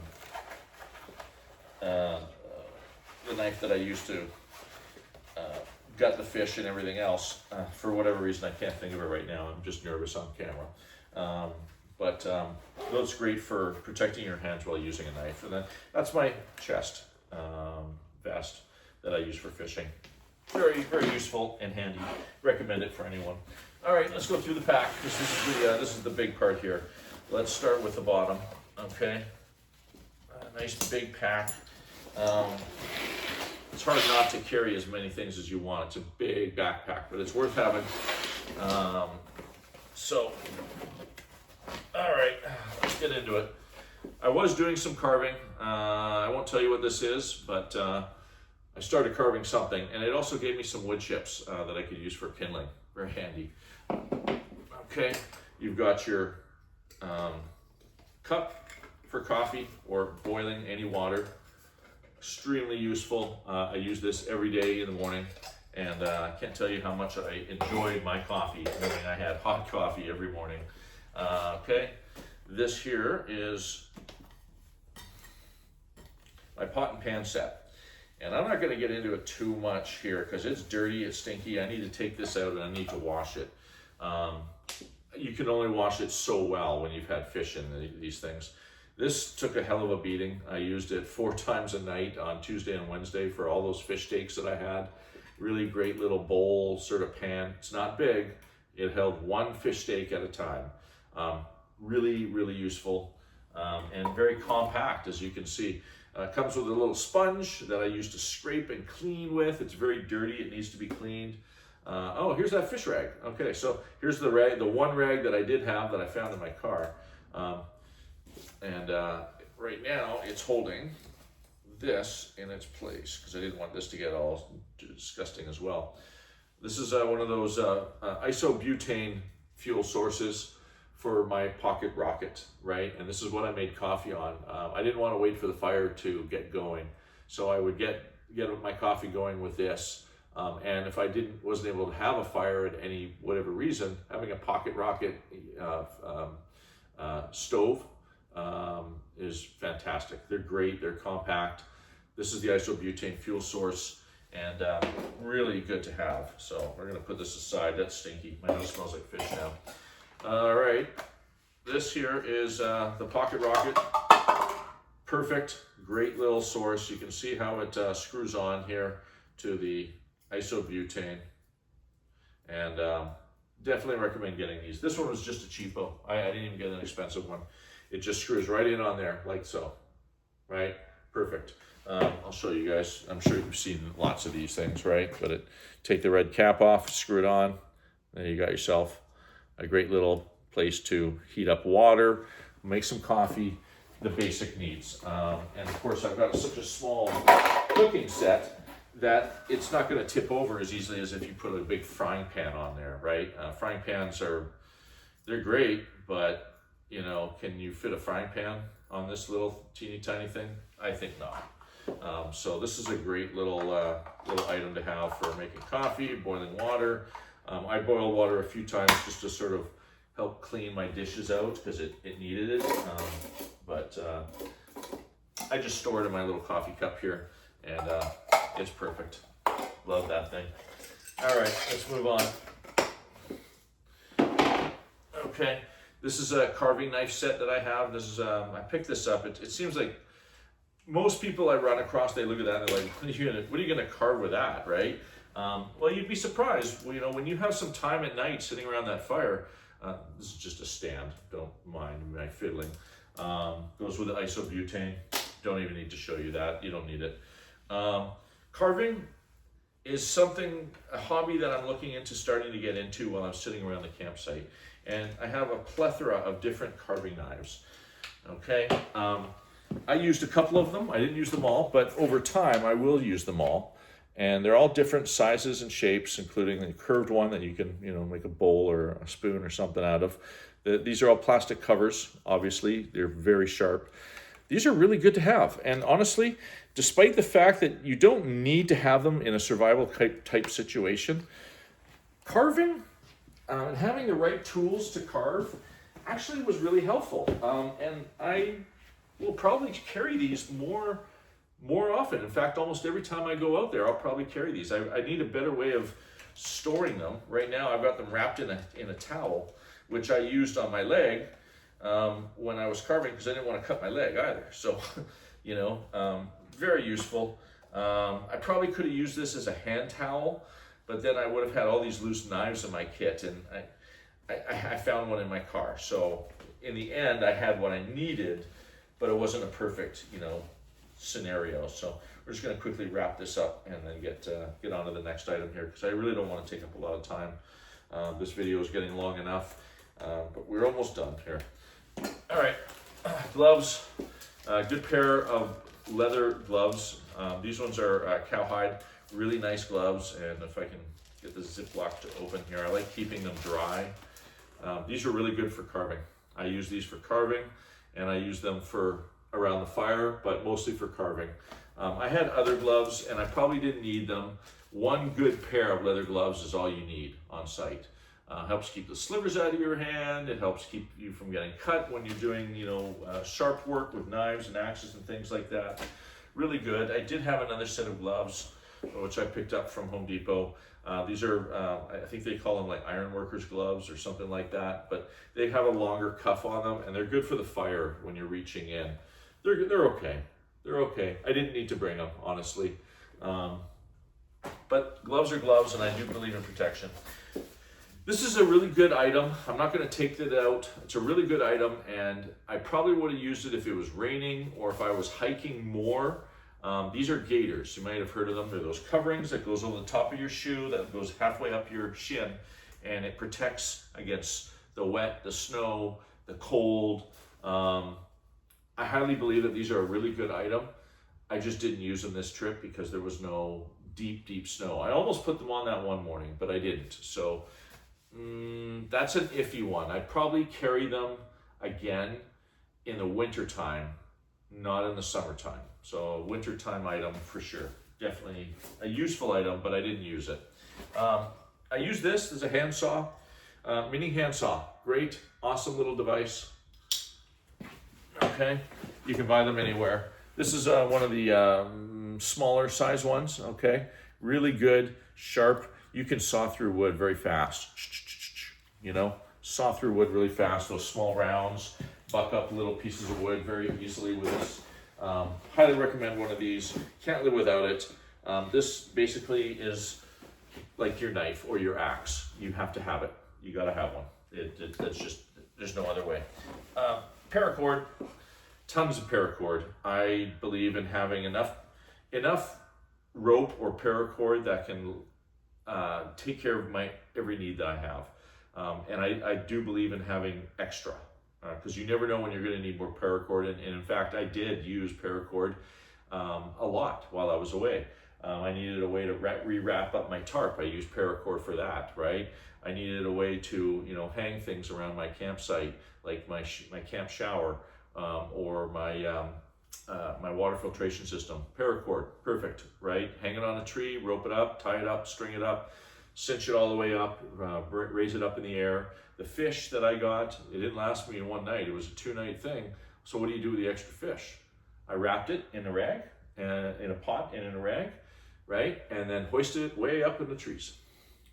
knife that I used to gut the fish and everything else. For whatever reason, I can't think of it right now. I'm just nervous on camera. But that's great for protecting your hands while using a knife. And then that's my chest vest that I use for fishing. Very, very useful and handy. Recommend it for anyone. All right, let's go through the pack. This is the big part here. Let's start with the bottom. Okay, nice big pack. It's hard not to carry as many things as you want. It's a big backpack, but it's worth having. So, all right, let's get into it. I was doing some carving. I won't tell you what this is, but I started carving something, and it also gave me some wood chips that I could use for kindling. Very handy. Okay, you've got your cup for coffee or boiling any water. Extremely useful. I use this every day in the morning, and I can't tell you how much I enjoyed my coffee, knowing I had hot coffee every morning. Okay, this here is my pot and pan set. And I'm not going to get into it too much here because it's dirty, it's stinky. I need to take this out and I need to wash it. You can only wash it so well when you've had fish in these things. This took a hell of a beating. I used it 4 times a night on Tuesday and Wednesday for all those fish steaks that I had. Really great little bowl sort of pan. It's not big. It held 1 fish steak at a time. Really, really useful and very compact, as you can see. Comes with a little sponge that I use to scrape and clean with. It's very dirty. It needs to be cleaned. Oh, here's that fish rag. Okay, so here's the rag, the one rag that I did have that I found in my car. Right now it's holding this in its place because I didn't want this to get all disgusting as well. This is one of those isobutane fuel sources for my pocket rocket, right? And this is what I made coffee on. I didn't want to wait for the fire to get going, so I would get my coffee going with this. And if I wasn't able to have a fire at any whatever reason, having a pocket rocket stove is fantastic. They're great. They're compact. This is the isobutane fuel source, and really good to have. So we're gonna put this aside. That's stinky. My nose smells like fish now. All right. this here is the Pocket Rocket. Perfect, great little source. You can see how it screws on here to the isobutane. And definitely recommend getting these. This one was just a cheapo. I didn't even get an expensive one. It just screws right in on there, like so. Right? Perfect. I'll show you guys. I'm sure you've seen lots of these things, right? But take the red cap off, screw it on. Then you got yourself a great little place to heat up water, make some coffee, the basic needs. And of course, I've got such a small cooking set that it's not going to tip over as easily as if you put a big frying pan on there, right? Frying pans they're great, but you know, can you fit a frying pan on this little teeny tiny thing? I think not. So this is a great little item to have for making coffee, boiling water. I boiled water a few times just to sort of help clean my dishes out because it needed it. But I just store it in my little coffee cup here, and it's perfect. Love that thing. All right, let's move on. Okay, this is a carving knife set that I have. This is I picked this up. It seems like most people I run across, they look at that and they're like, what are you gonna carve with that, right? Well, you'd be surprised. You know, when you have some time at night sitting around that fire. This is just a stand. Don't mind my fiddling. Goes with the isobutane. Don't even need to show you that. You don't need it. Carving is a hobby that I'm looking into starting to get into while I'm sitting around the campsite. And I have a plethora of different carving knives. Okay. I used a couple of them. I didn't use them all, but over time I will use them all. And they're all different sizes and shapes, including the curved one that you can, make a bowl or a spoon or something out of. These are all plastic covers, obviously. They're very sharp. These are really good to have. And honestly, despite the fact that you don't need to have them in a survival type situation, carving and having the right tools to carve actually was really helpful. And I will probably carry these more often. In fact, almost every time I go out there, I'll probably carry these. I need a better way of storing them. Right now, I've got them wrapped in a towel, which I used on my leg when I was carving because I didn't want to cut my leg either. So, very useful. I probably could have used this as a hand towel, but then I would have had all these loose knives in my kit, and I found one in my car. So in the end, I had what I needed, but it wasn't a perfect, scenario. So we're just going to quickly wrap this up and then get on to the next item here because I really don't want to take up a lot of time. This video is getting long enough, but we're almost done here. All right, gloves. Good pair of leather gloves. These ones are cowhide, really nice gloves, and if I can get the Ziploc to open here, I like keeping them dry. These are really good for carving. I use these for carving, and I use them for around the fire, but mostly for carving. I had other gloves, and I probably didn't need them. One good pair of leather gloves is all you need on site. Helps keep the slivers out of your hand. It helps keep you from getting cut when you're doing, sharp work with knives and axes and things like that. Really good. I did have another set of gloves, which I picked up from Home Depot. These are, I think they call them like ironworkers gloves or something like that, but they have a longer cuff on them, and they're good for the fire when you're reaching in. They're okay. They're okay. I didn't need to bring them, honestly. But gloves are gloves, and I do believe in protection. This is a really good item. I'm not going to take it out. It's a really good item, and I probably would have used it if it was raining or if I was hiking more. These are gaiters. You might have heard of them. They're those coverings that goes over the top of your shoe that goes halfway up your shin, and it protects against the wet, the snow, the cold. I highly believe that these are a really good item. I just didn't use them this trip because there was no deep snow. I almost put them on that one morning, but I didn't. So that's an iffy one. I'd probably carry them again in the winter time, not in the summertime. So a wintertime item for sure. Definitely a useful item, but I didn't use it. I use this as a handsaw, mini handsaw. Great, awesome little device. Okay, you can buy them anywhere. This is one of the smaller size ones, okay? Really good, sharp. You can saw through wood very fast, saw through wood really fast. Those small rounds buck up little pieces of wood very easily with this. Highly recommend one of these. Can't live without it. This basically is like your knife or your axe. You have to have it. You got to have one. That's just, there's no other way. Paracord, tons of paracord. I believe in having enough rope or paracord that can take care of my every need that I have. And I do believe in having extra, because you never know when you're going to need more paracord. And in fact, I did use paracord a lot while I was away. I needed a way to re-wrap up my tarp. I used paracord for that, right? I needed a way to, hang things around my campsite, like my camp shower or my my water filtration system. Paracord, perfect, right? Hang it on a tree, rope it up, tie it up, string it up, cinch it all the way up, raise it up in the air. The fish that I got, it didn't last me in one night. It was a 2-night thing. So what do you do with the extra fish? I wrapped it in a rag, in a pot and in a rag, right? And then hoisted it way up in the trees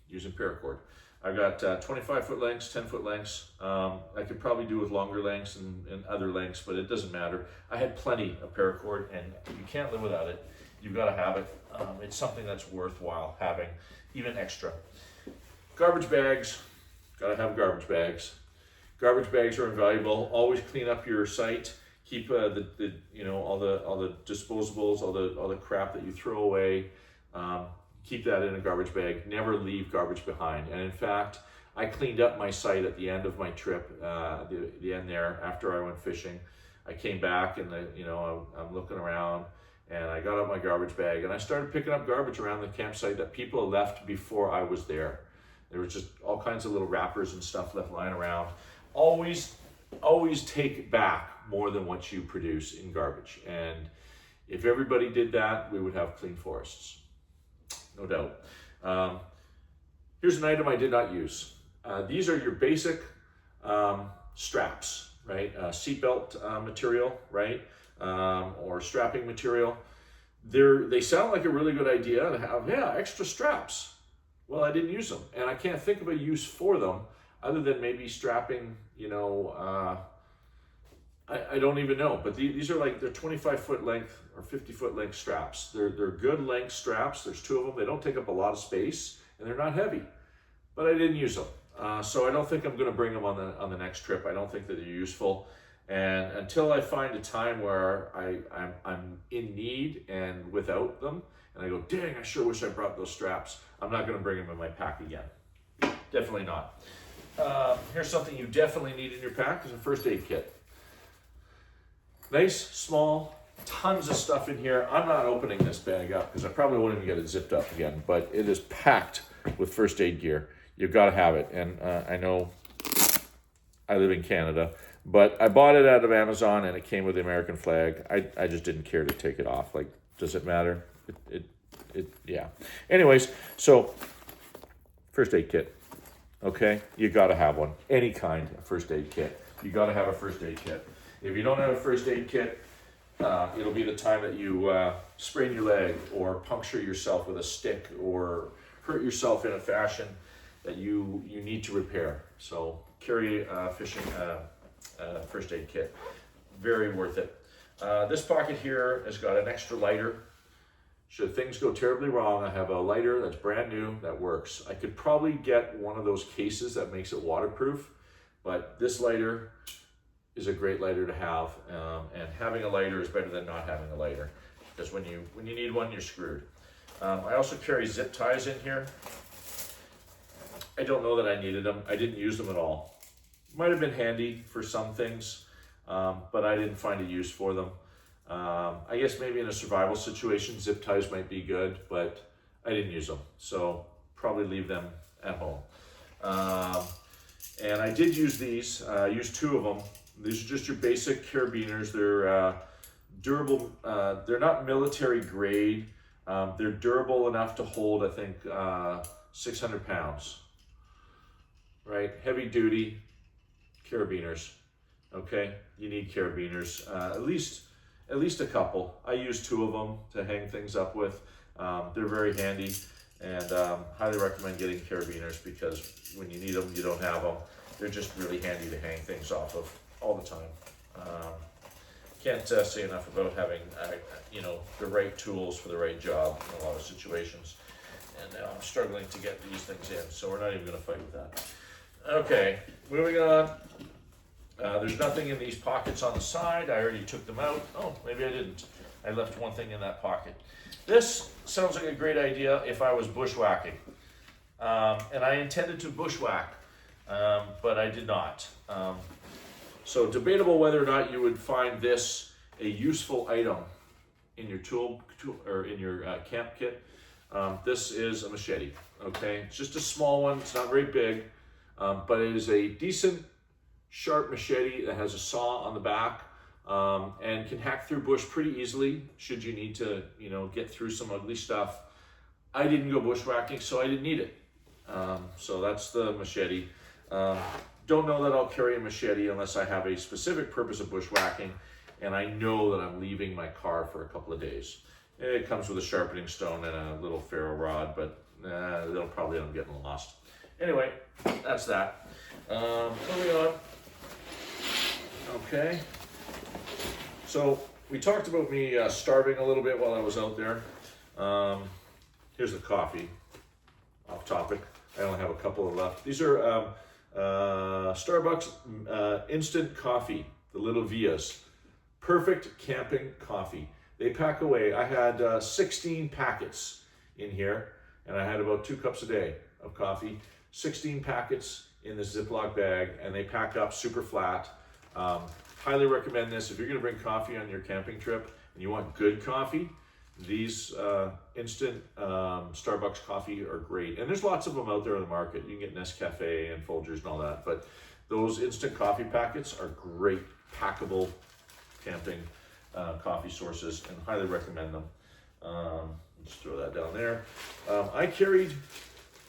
using paracord. I got 25-foot lengths, 10-foot lengths. I could probably do with longer lengths and other lengths, but it doesn't matter. I had plenty of paracord, and you can't live without it. You've got to have it. It's something that's worthwhile having, even extra. Garbage bags. Got to have garbage bags. Garbage bags are invaluable. Always clean up your site. Keep all the disposables, all the crap that you throw away. Keep that in a garbage bag. Never leave garbage behind. And in fact, I cleaned up my site at the end of my trip, the end there, after I went fishing. I came back and I'm looking around, and I got out my garbage bag and I started picking up garbage around the campsite that people left before I was there. There was just all kinds of little wrappers and stuff left lying around. Always take back more than what you produce in garbage. And if everybody did that, we would have clean forests. No doubt. Here's an item I did not use. These are your basic straps, right? Seatbelt material, right? Or strapping material. They sound like a really good idea to have, extra straps. Well, I didn't use them, and I can't think of a use for them other than maybe strapping, I don't even know, but these are they're 25-foot length or 50-foot length straps. They're good length straps. There's 2 of them. They don't take up a lot of space, and they're not heavy, but I didn't use them. So I don't think I'm going to bring them on the next trip. I don't think that they're useful. And until I find a time where I'm in need and without them, and I go, dang, I sure wish I brought those straps, I'm not going to bring them in my pack again. Definitely not. Here's something you definitely need in your pack, is a first aid kit. Nice, small, tons of stuff in here. I'm not opening this bag up because I probably won't even get it zipped up again, but it is packed with first aid gear. You've got to have it. And I know I live in Canada, but I bought it out of Amazon and it came with the American flag. I just didn't care to take it off. Does it matter? Yeah. Anyways, so first aid kit. Okay, you got to have one. Any kind of first aid kit. You got to have a first aid kit. If you don't have a first aid kit, it'll be the time that you sprain your leg or puncture yourself with a stick or hurt yourself in a fashion that you need to repair. So carry a fishing first aid kit. Very worth it. This pocket here has got an extra lighter. Should things go terribly wrong, I have a lighter that's brand new that works. I could probably get one of those cases that makes it waterproof, but this lighter is a great lighter to have, and having a lighter is better than not having a lighter, because when you need one, you're screwed. I also carry zip ties in here. I don't know that I needed them. I didn't use them at all. Might have been handy for some things, but I didn't find a use for them. I guess maybe in a survival situation, zip ties might be good, but I didn't use them, so probably leave them at home. And I did use these. I used 2 of them. These are just your basic carabiners. They're durable. They're not military grade. They're durable enough to hold, I think, 600 pounds. Right? Heavy duty carabiners. Okay? You need carabiners. At least a couple. I use 2 of them to hang things up with. They're very handy, and highly recommend getting carabiners, because when you need them, you don't have them. they're just really handy to hang things off of all the time. Can't say enough about having the right tools for the right job in a lot of situations. And now I'm struggling to get these things in, so we're not even going to fight with that. Okay, moving on. There's nothing in these pockets on the side. I already took them out. Oh, maybe I didn't. I left one thing in that pocket. This sounds like a great idea if I was bushwhacking. And I intended to bushwhack, but I did not. So debatable whether or not you would find this a useful item in your tool or in your camp kit. This is a machete, okay? It's just a small one, it's not very big, but it is a decent sharp machete that has a saw on the back, and can hack through bush pretty easily should you need to, get through some ugly stuff. I didn't go bushwhacking, so I didn't need it. So that's the machete. Don't know that I'll carry a machete unless I have a specific purpose of bushwhacking, and I know that I'm leaving my car for a couple of days. It comes with a sharpening stone and a little ferro rod, but they'll probably end up getting lost. Anyway, that's that. Moving on. Okay. So we talked about me starving a little bit while I was out there. Here's the coffee. Off topic. I only have a couple of left. These are Starbucks instant coffee, the little Vias. Perfect camping coffee. They pack away. I had 16 packets in here, and I had about 2 cups a day of coffee. 16 packets in this Ziploc bag, and they pack up super flat. Highly recommend this. If you're going to bring coffee on your camping trip and you want good coffee, these instant Starbucks coffee are great. And there's lots of them out there in the market. You can get Nescafe and Folgers and all that, but those instant coffee packets are great packable camping coffee sources, and highly recommend them. Just throw that down there. I carried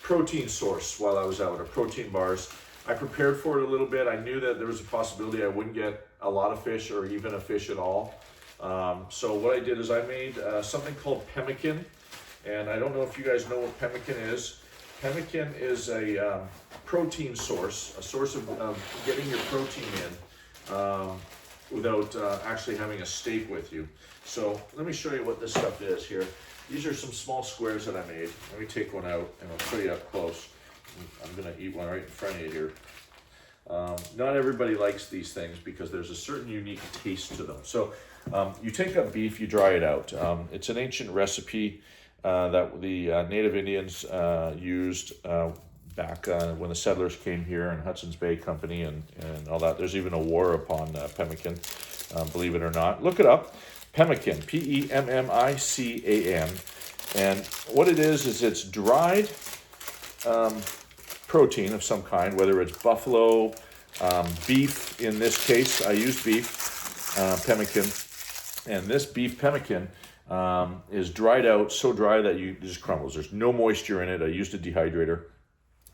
protein source while I was out, or protein bars. I prepared for it a little bit. I knew that there was a possibility I wouldn't get a lot of fish or even a fish at all. So what I did is I made something called pemmican, and I don't know if you guys know what pemmican is. Pemmican is a protein source, a source of getting your protein in without actually having a steak with you. So let me show you what this stuff is here. These are some small squares that I made. Let me take one out and I'll show you up close. I'm gonna eat one right in front of you here. Not everybody likes these things because there's a certain unique taste to them. So you take up beef, you dry it out. It's an ancient recipe that the Native Indians used back when the settlers came here, and Hudson's Bay Company and all that. There's even a war upon pemmican, believe it or not. Look it up. Pemmican, P-E-M-M-I-C-A-N. And what it is it's dried protein of some kind, whether it's buffalo, beef. In this case, I used beef pemmican. And this beef pemmican is dried out, so dry that it just crumbles. There's no moisture in it. I used a dehydrator.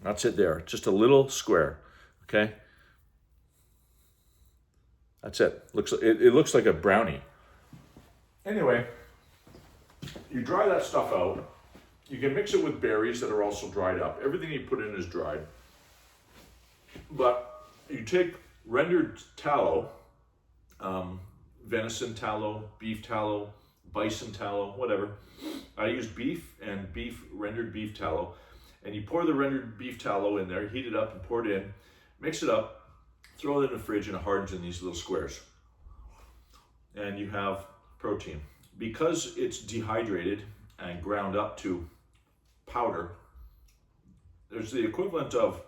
That's it there. Just a little square, okay? That's it. It looks like a brownie. Anyway, you dry that stuff out. You can mix it with berries that are also dried up. Everything you put in is dried. But you take rendered tallow, venison tallow, beef tallow, bison tallow, whatever. I used beef and rendered beef tallow. And you pour the rendered beef tallow in there, heat it up and pour it in, mix it up, throw it in the fridge, and it hardens in these little squares. And you have protein. Because it's dehydrated and ground up to powder, there's the equivalent of,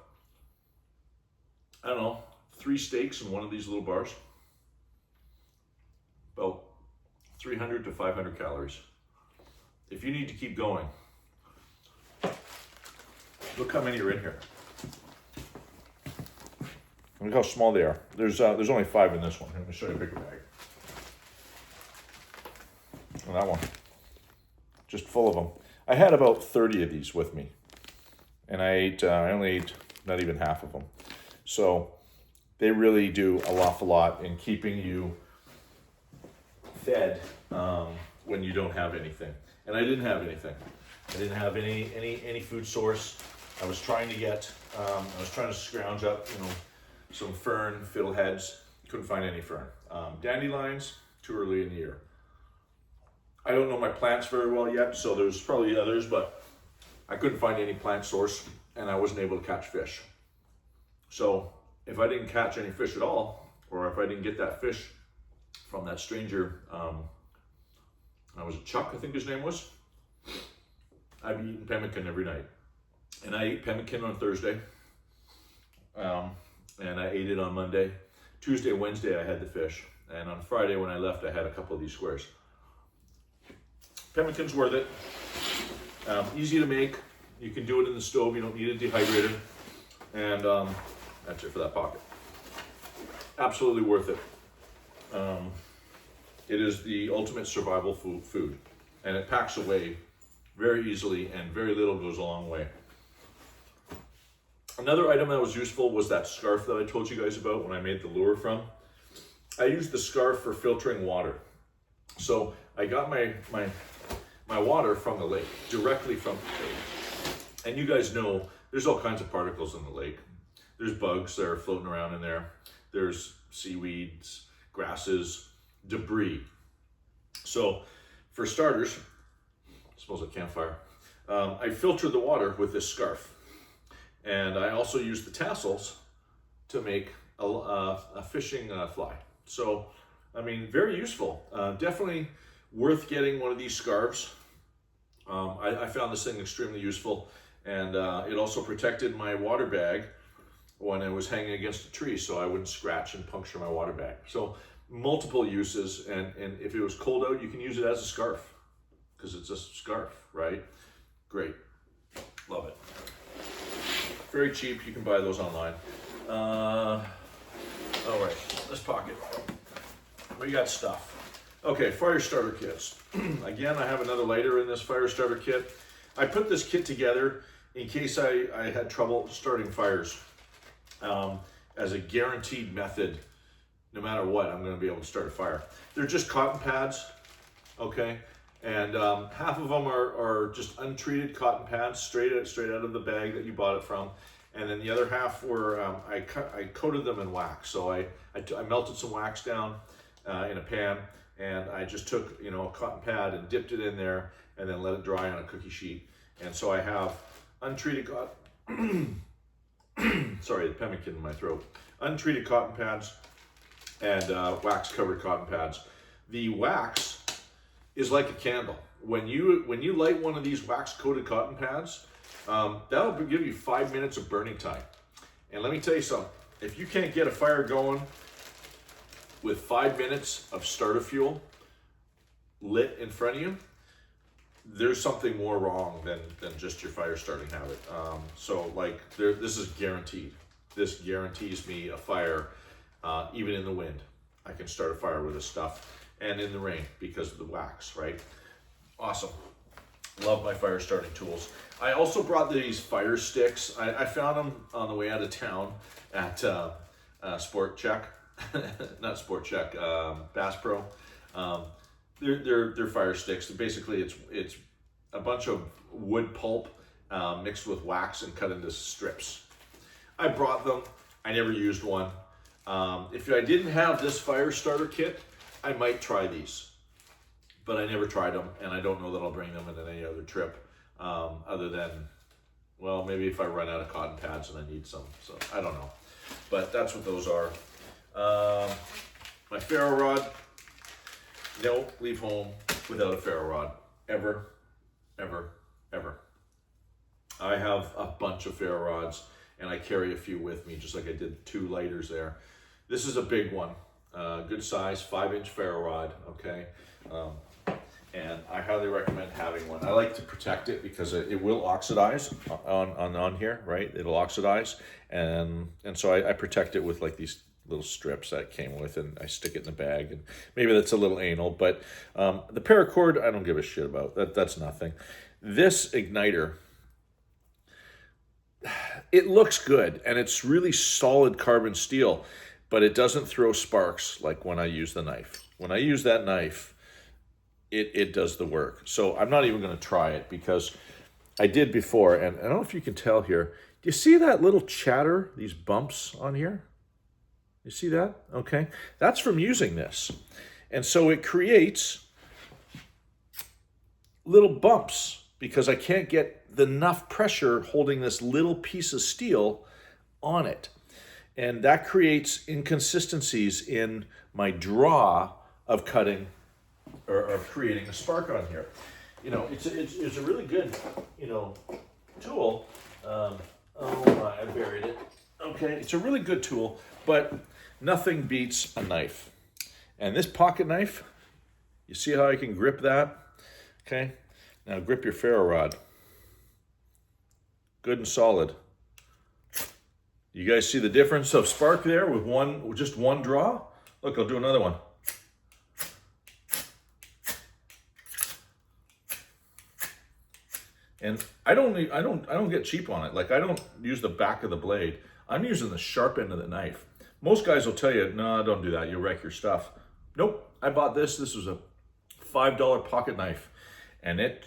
3 steaks in one of these little bars. About 300 to 500 calories. If you need to keep going, look how many are in here. Look how small they are. There's only 5 in this one. Let me show you a bigger bag. And that one, just full of them. I had about 30 of these with me, and I only ate not even half of them. So they really do an awful lot in keeping you fed when you don't have anything. And I didn't have anything. I didn't have any food source. I was trying to scrounge up, some fern, fiddleheads. Couldn't find any fern. Dandelions, too early in the year. I don't know my plants very well yet, so there's probably others, but I couldn't find any plant source, and I wasn't able to catch fish. So if I didn't catch any fish at all, or if I didn't get that fish from that stranger, I was Chuck, I think his name was, I'd be eating pemmican every night. And I ate pemmican on Thursday, and I ate it on Monday. Tuesday, Wednesday, I had the fish. And on Friday, when I left, I had a couple of these squares. Pemmican's worth it. Easy to make. You can do it in the stove. You don't need a dehydrator. And that's it for that pocket. Absolutely worth it. It is the ultimate survival food. And it packs away very easily, and very little goes a long way. Another item that was useful was that scarf that I told you guys about when I made the lure from. I used the scarf for filtering water. So I got my water from the lake, directly from the lake. And you guys know there's all kinds of particles in the lake. There's bugs that are floating around in there. There's seaweeds, grasses, debris. So for starters, smells like campfire, I filtered the water with this scarf. And I also used the tassels to make a fishing fly. So, I mean, very useful. Definitely worth getting one of these scarves. I found this thing extremely useful, and it also protected my water bag when it was hanging against a tree, so I wouldn't scratch and puncture my water bag. So multiple uses, and if it was cold out, you can use it as a scarf, because it's a scarf, right? Great, love it. Very cheap, you can buy those online. All right, this pocket. We got stuff. Okay, fire starter kits. Again, I have another lighter in this fire starter kit. I put this kit together in case I had trouble starting fires. As a guaranteed method, no matter what, I'm gonna be able to start a fire. They're just cotton pads, okay? And half of them are just untreated cotton pads, straight out of the bag that you bought it from. And then the other half were, I coated them in wax. So I melted some wax down in a pan, and I just took, a cotton pad and dipped it in there, and then let it dry on a cookie sheet. And so I have untreated cotton, sorry, the pemmican in my throat. Untreated cotton pads and wax covered cotton pads. The wax is like a candle. When you light one of these wax coated cotton pads, that'll give you 5 minutes of burning time. And let me tell you something, if you can't get a fire going with 5 minutes of starter fuel lit in front of you, there's something more wrong than just your fire starting habit. This is guaranteed. This guarantees me a fire, even in the wind. I can start a fire with this stuff, and in the rain because of the wax, right? Awesome. Love my fire starting tools. I also brought these fire sticks. I found them on the way out of town at Sport Check, not Sport Check, Bass Pro. They're fire sticks. Basically, it's a bunch of wood pulp mixed with wax and cut into strips. I brought them. I never used one. If I didn't have this fire starter kit, I might try these, but I never tried them, and I don't know that I'll bring them in any other trip, other than, well, maybe if I run out of cotton pads and I need some, so I don't know. But that's what those are. My ferro rod, no, leave home without a ferro rod, ever, ever, ever. I have a bunch of ferro rods, and I carry a few with me, just like I did 2 lighters there. This is a big one. Good size, 5-inch ferro rod, okay? And I highly recommend having one. I like to protect it because it will oxidize on here, right? It'll oxidize, and so I protect it with like these little strips that it came with, and I stick it in the bag, and maybe that's a little anal, but the paracord, I don't give a shit about. That's nothing. This igniter, it looks good, and it's really solid carbon steel, but it doesn't throw sparks like when I use the knife. When I use that knife, it does the work. So I'm not even going to try it because I did before, and I don't know if you can tell here. Do you see that little chatter, these bumps on here? You see that? Okay. That's from using this. And so it creates little bumps because I can't get enough pressure holding this little piece of steel on it. And that creates inconsistencies in my draw of cutting or of creating a spark on here. You know, it's a really good, you know, tool. Oh my, I buried it. Okay, it's a really good tool, but nothing beats a knife. And this pocket knife, you see how I can grip that? Okay, now grip your ferro rod. Good and solid. You guys see the difference of spark there with just one draw? Look, I'll do another one. And I don't get cheap on it. Like, I don't use the back of the blade. I'm using the sharp end of the knife. Most guys will tell you, no, don't do that. You'll wreck your stuff. Nope. I bought this. This was a $5 pocket knife, and it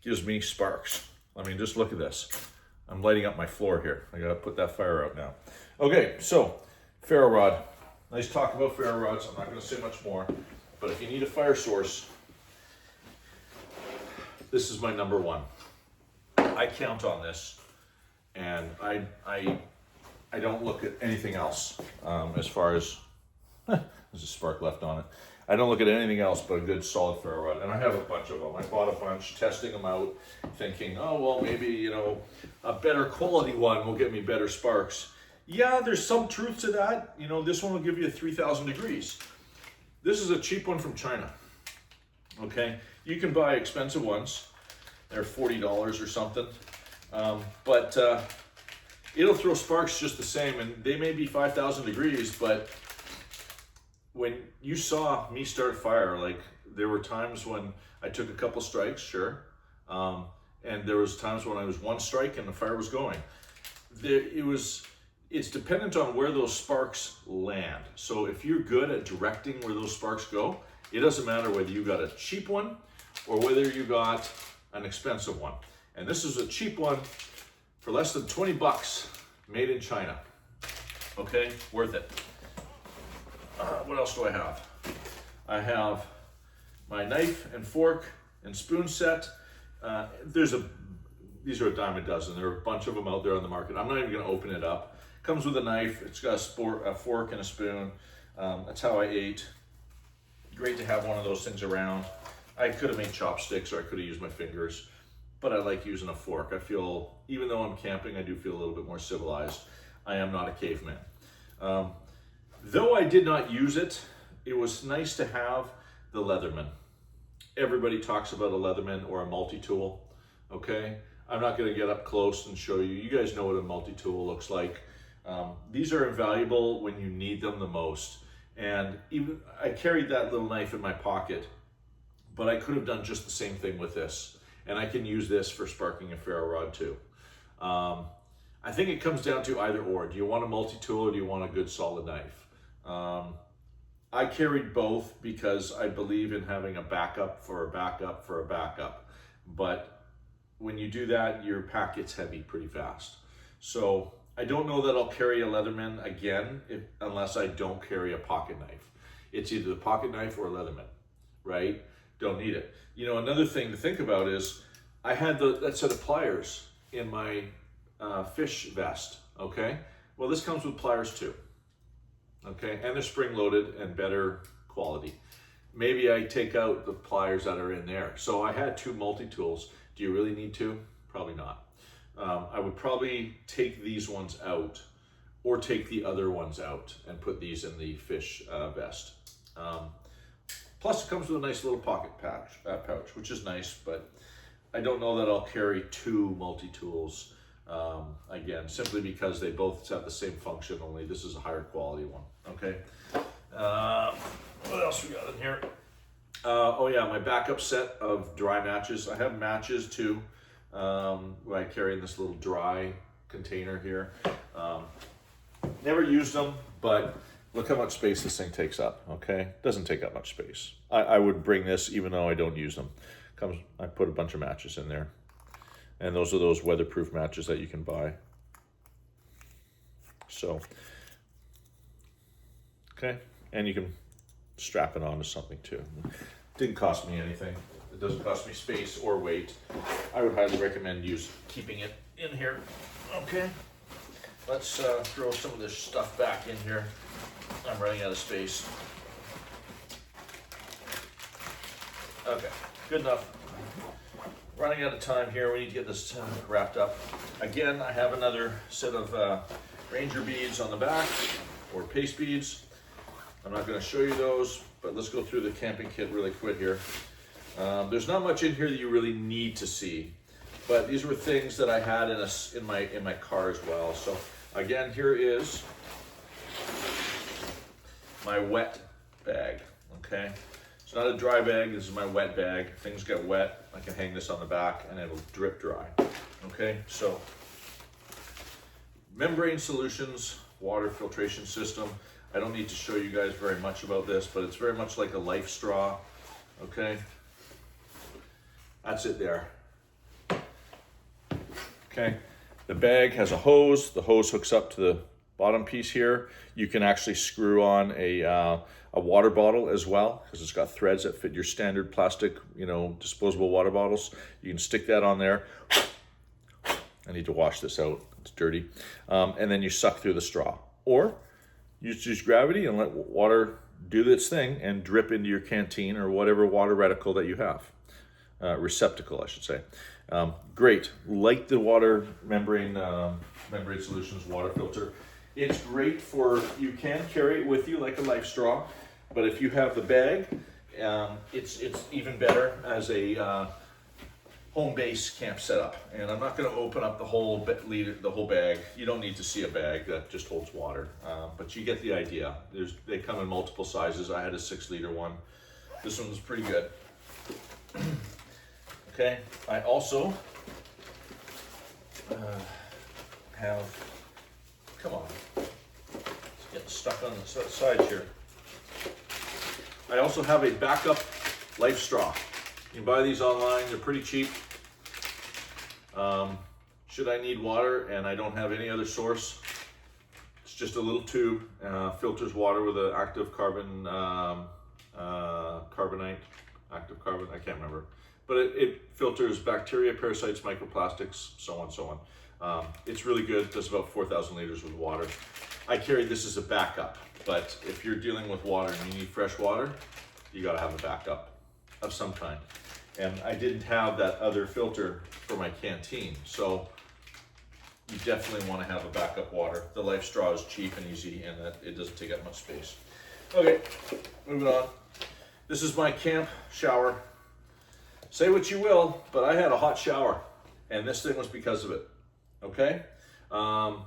gives me sparks. I mean, just look at this. I'm lighting up my floor here. I gotta put that fire out now. Okay, so ferro rod. Nice talk about ferro rods. I'm not gonna say much more, but if you need a fire source, this is my number one. I count on this, and I don't look at anything else as far as there's a spark left on it. I don't look at anything else but a good solid ferro rod, and I have a bunch of them. I bought a bunch, testing them out, thinking, oh well, maybe, you know, a better quality one will get me better sparks. Yeah, there's some truth to that. You know, this one will give you 3,000 degrees. This is a cheap one from China. Okay, you can buy expensive ones. They're $40 or something, but it'll throw sparks just the same, and they may be 5,000 degrees, but when you saw me start fire, like, there were times when I took a couple strikes, sure, and there was times when I was one strike and the fire was going. It's dependent on where those sparks land. So if you're good at directing where those sparks go, it doesn't matter whether you got a cheap one or whether you got an expensive one. And this is a cheap one for less than 20 bucks, made in China. Okay, worth it. What else do I have? I have my knife and fork and spoon set. These are a dime a dozen. There are a bunch of them out there on the market. I'm not even gonna open it up. Comes with a knife. It's got a fork and a spoon. That's how I ate. Great to have one of those things around. I could have made chopsticks or I could have used my fingers, but I like using a fork. I feel, even though I'm camping, I do feel a little bit more civilized. I am not a caveman. Though I did not use it, it was nice to have the Leatherman. Everybody talks about a Leatherman or a multi-tool, okay? I'm not gonna get up close and show you. You guys know what a multi-tool looks like. These are invaluable when you need them the most. And even I carried that little knife in my pocket, but I could have done just the same thing with this. And I can use this for sparking a ferro rod too. I think it comes down to either or. Do you want a multi-tool or do you want a good solid knife? I carried both because I believe in having a backup for a backup for a backup. But when you do that, your pack gets heavy pretty fast. So I don't know that I'll carry a Leatherman again unless I don't carry a pocket knife. It's either the pocket knife or a Leatherman, right? Don't need it. You know, another thing to think about is I had that set of pliers in my fish vest, okay? Well, this comes with pliers too, okay? And they're spring loaded and better quality. Maybe I take out the pliers that are in there. So I had two multi-tools. Do you really need two? Probably not. I would probably take these ones out or take the other ones out and put these in the fish vest. Plus it comes with a nice little pocket pouch, which is nice, but I don't know that I'll carry two multi-tools again, simply because they both have the same function, only this is a higher quality one, okay? What else we got in here? Oh yeah, my backup set of dry matches. I have matches too, I carry in this little dry container here. Never used them, but look how much space this thing takes up, okay? Doesn't take up much space. I would bring this even though I don't use them. I put a bunch of matches in there. And those are those weatherproof matches that you can buy. So, okay? And you can strap it onto something too. Didn't cost me anything. It doesn't cost me space or weight. I would highly recommend keeping it in here, okay? Let's throw some of this stuff back in here. I'm running out of space. Okay, good enough. Running out of time here. We need to get this wrapped up. Again, I have another set of Ranger beads on the back, or paste beads. I'm not going to show you those, but let's go through the camping kit really quick here. There's not much in here that you really need to see, but these were things that I had in my car as well. So again, here is my wet bag, okay? It's not a dry bag, this is my wet bag. If things get wet, I can hang this on the back and it'll drip dry, okay? So, membrane solutions, water filtration system. I don't need to show you guys very much about this, but it's very much like a life straw, okay? That's it there. Okay, the bag has a hose. The hose hooks up to the bottom piece here. You can actually screw on a water bottle as well, because it's got threads that fit your standard plastic, disposable water bottles. You can stick that on there. I need to wash this out, it's dirty. And then you suck through the straw. Or you just use gravity and let water do its thing and drip into your canteen or whatever water reticle that you have. Receptacle, I should say. Great, like the water membrane solutions water filter. It's great for, you can carry it with you like a life straw, but if you have the bag, it's even better as a home base camp setup. And I'm not going to open up the whole bag. You don't need to see a bag that just holds water, but you get the idea. They come in multiple sizes. I had a 6-liter one. This one's pretty good. Okay, I also have, come on, it's getting stuck on the sides here. I also have a backup life straw. You can buy these online, they're pretty cheap. Should I need water and I don't have any other source, it's just a little tube, filters water with an active carbon, active carbon, I can't remember. But it filters bacteria, parasites, microplastics, so on, so on. It's really good, does about 4,000 liters with water. I carried this as a backup, but if you're dealing with water and you need fresh water, you gotta have a backup of some kind. And I didn't have that other filter for my canteen, so you definitely wanna have a backup water. The Life Straw is cheap and easy, and it doesn't take up much space. Okay, moving on. This is my camp shower. Say what you will, but I had a hot shower, and this thing was because of it, okay? I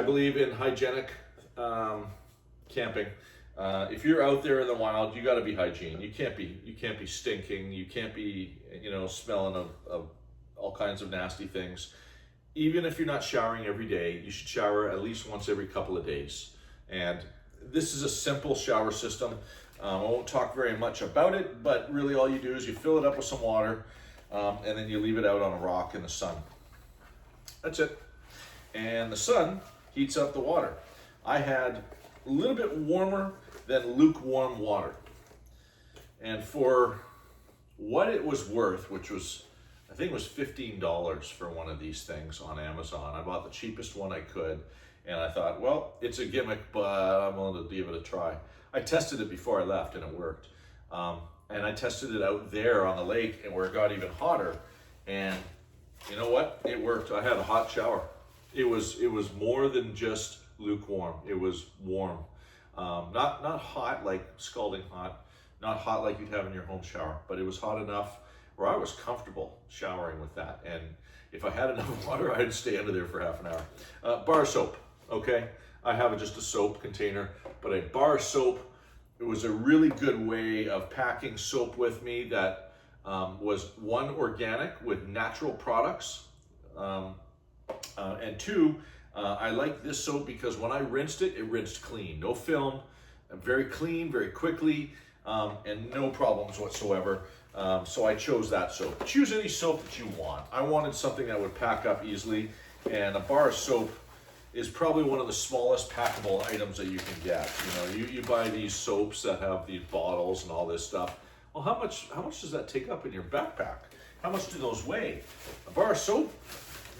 believe in hygienic camping. If you're out there in the wild, you gotta be hygiene. You can't be stinking, you can't be, smelling of all kinds of nasty things. Even if you're not showering every day, you should shower at least once every couple of days. And this is a simple shower system. I won't talk very much about it, but really all you do is you fill it up with some water, and then you leave it out on a rock in the sun. That's it. And the sun heats up the water. I had a little bit warmer than lukewarm water. And for what it was worth, which was, I think it was $15 for one of these things on Amazon. I bought the cheapest one I could, and I thought, well, it's a gimmick, but I'm willing to give it a try. I tested it before I left and it worked. And I tested it out there on the lake and where it got even hotter. And you know what? It worked. I had a hot shower. It was more than just lukewarm. It was warm. Not hot like scalding hot, not hot like you'd have in your home shower, but it was hot enough where I was comfortable showering with that. And if I had enough water, I'd stay under there for half an hour. Bar soap, okay? I have just a soap container, but a bar soap, it was a really good way of packing soap with me that was one, organic with natural products, and two, I like this soap because when I rinsed it, it rinsed clean, no film, very clean, very quickly, and no problems whatsoever. So I chose that soap. Choose any soap that you want. I wanted something that would pack up easily, and a bar of soap is probably one of the smallest packable items that you can get. You know, you buy these soaps that have these bottles and all this stuff. Well, how much does that take up in your backpack? How much do those weigh? A bar of soap,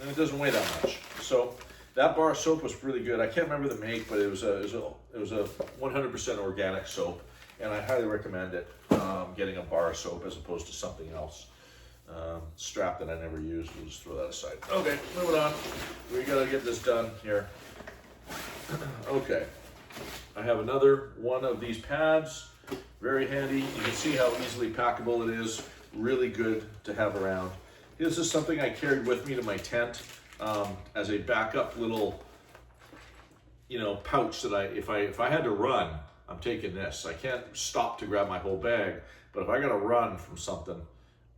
and it doesn't weigh that much. So that bar of soap was really good. I can't remember the make, but it was a 100% organic soap, and I highly recommend it. Getting a bar of soap as opposed to something else. Strap that I never used. We'll just throw that aside. Okay, moving on. We gotta get this done here. Okay, I have another one of these pads. Very handy. You can see how easily packable it is. Really good to have around. This is something I carried with me to my tent as a backup little, you know, pouch that if I had to run, I'm taking this. I can't stop to grab my whole bag, but if I gotta run from something,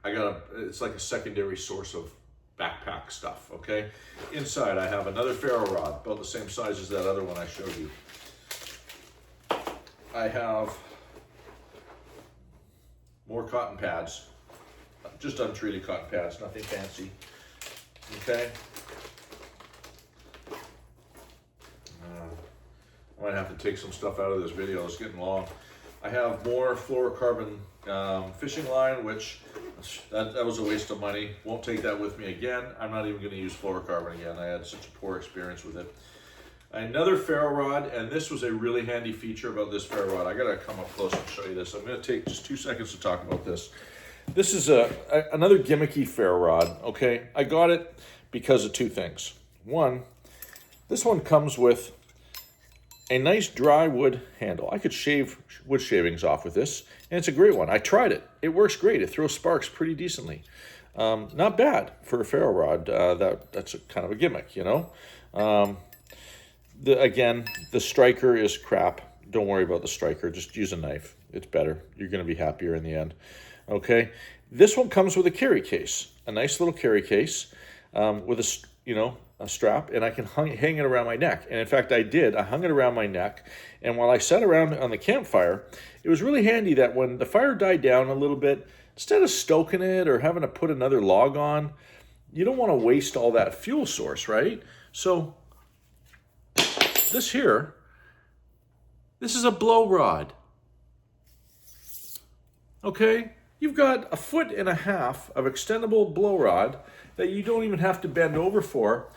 it's like a secondary source of backpack stuff, okay? Inside I have another ferro rod, about the same size as that other one I showed you. I have more cotton pads, just untreated cotton pads, nothing fancy, okay? I might have to take some stuff out of this video, it's getting long. I have more fluorocarbon fishing line, which that was a waste of money. Won't take that with me again. I'm not even going to use fluorocarbon again. I had such a poor experience with it. Another ferro rod, and this was a really handy feature about this ferro rod. I got to come up close and show you this. I'm going to take just 2 seconds to talk about this. This is another gimmicky ferro rod, okay? I got it because of 2 things. One, this one comes with a nice dry wood handle. I could shave wood shavings off with this, and it's a great one. I tried it. It works great. It throws sparks pretty decently. Not bad for a ferro rod. That's kind of a gimmick, you know? Again, the striker is crap. Don't worry about the striker. Just use a knife. It's better. You're going to be happier in the end. Okay? This one comes with a carry case. A nice little carry case with a strap, and I can hang it around my neck. And in fact, I did. I hung it around my neck, and while I sat around on the campfire, it was really handy that when the fire died down a little bit, instead of stoking it or having to put another log on, you don't want to waste all that fuel source, right? So this here, this is a blow rod. Okay? You've got 1.5 feet of extendable blow rod that you don't even have to bend over for.